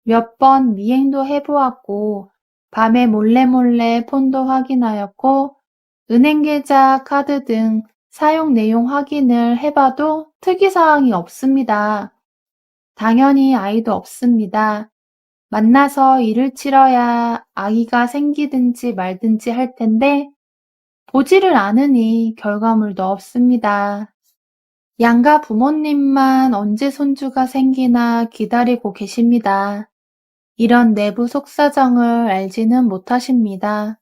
몇 번 미행도 해보았고, 밤에 몰래 폰도 확인하였고, 은행 계좌, 카드 등 사용 내용 확인을 해봐도 특이사항이 없습니다. 당연히 아이도 없습니다. 만나서 일을 치러야 아기가 생기든지 말든지 할 텐데, 보지를 않으니 결과물도 없습니다. 양가 부모님만 언제 손주가 생기나 기다리고 계십니다. 이런 내부 속사정을 알지는 못하십니다.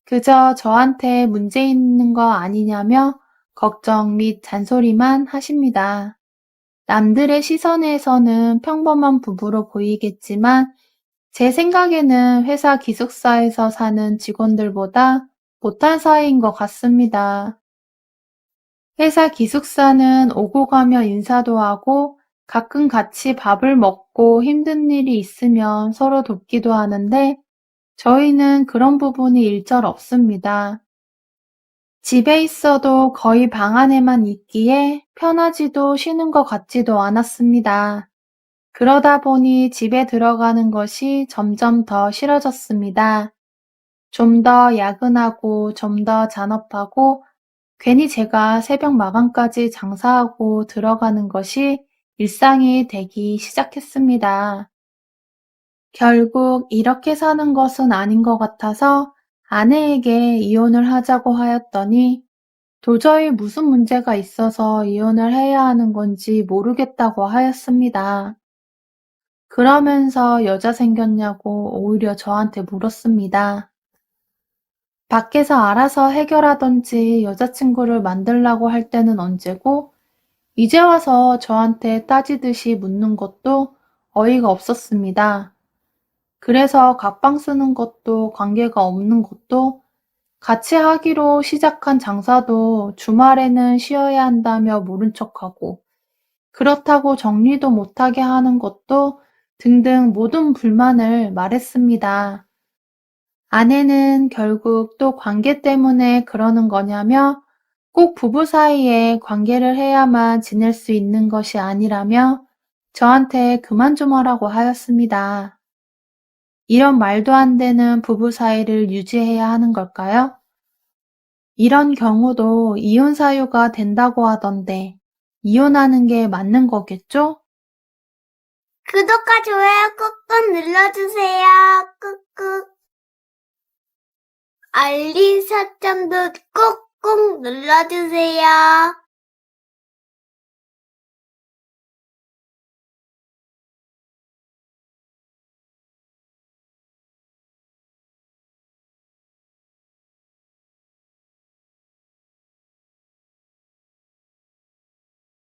그저 저한테 문제 있는 거 아니냐며 걱정 및 잔소리만 하십니다. 남들의 시선에서는 평범한 부부로 보이겠지만 제 생각에는 회사 기숙사에서 사는 직원들보다 못한 사이인 것 같습니다. 회사 기숙사는 오고 가며 인사도 하고 가끔 같이 밥을 먹고 힘든 일이 있으면 서로 돕기도 하는데 저희는 그런 부분이 일절 없습니다. 집에 있어도 거의 방 안에만 있기에 편하지도 쉬는 것 같지도 않았습니다. 그러다 보니 집에 들어가는 것이 점점 더 싫어졌습니다. 좀 더 야근하고 좀 더 잔업하고 괜히 제가 새벽 마감까지 장사하고 들어가는 것이 일상이 되기 시작했습니다. 결국 이렇게 사는 것은 아닌 것 같아서 아내에게 이혼을 하자고 하였더니 도저히 무슨 문제가 있어서 이혼을 해야 하는 건지 모르겠다고 하였습니다. 그러면서 여자 생겼냐고 오히려 저한테 물었습니다. 밖에서 알아서 해결하던지 여자친구를 만들라고 할 때는 언제고, 이제 와서 저한테 따지듯이 묻는 것도 어이가 없었습니다. 그래서 각방 쓰는 것도 관계가 없는 것도 같이 하기로 시작한 장사도 주말에는 쉬어야 한다며 모른 척하고, 그렇다고 정리도 못하게 하는 것도 등등 모든 불만을 말했습니다. 아내는 결국 또 관계 때문에 그러는 거냐며 꼭 부부 사이에 관계를 해야만 지낼 수 있는 것이 아니라며 저한테 그만 좀 하라고 하였습니다. 이런 말도 안 되는 부부 사이를 유지해야 하는 걸까요? 이런 경우도 이혼 사유가 된다고 하던데 이혼하는 게 맞는 거겠죠? 구독과 좋아요 꾹꾹 눌러주세요. 꾹꾹. 알림 설정도 꾹꾹 눌러주세요.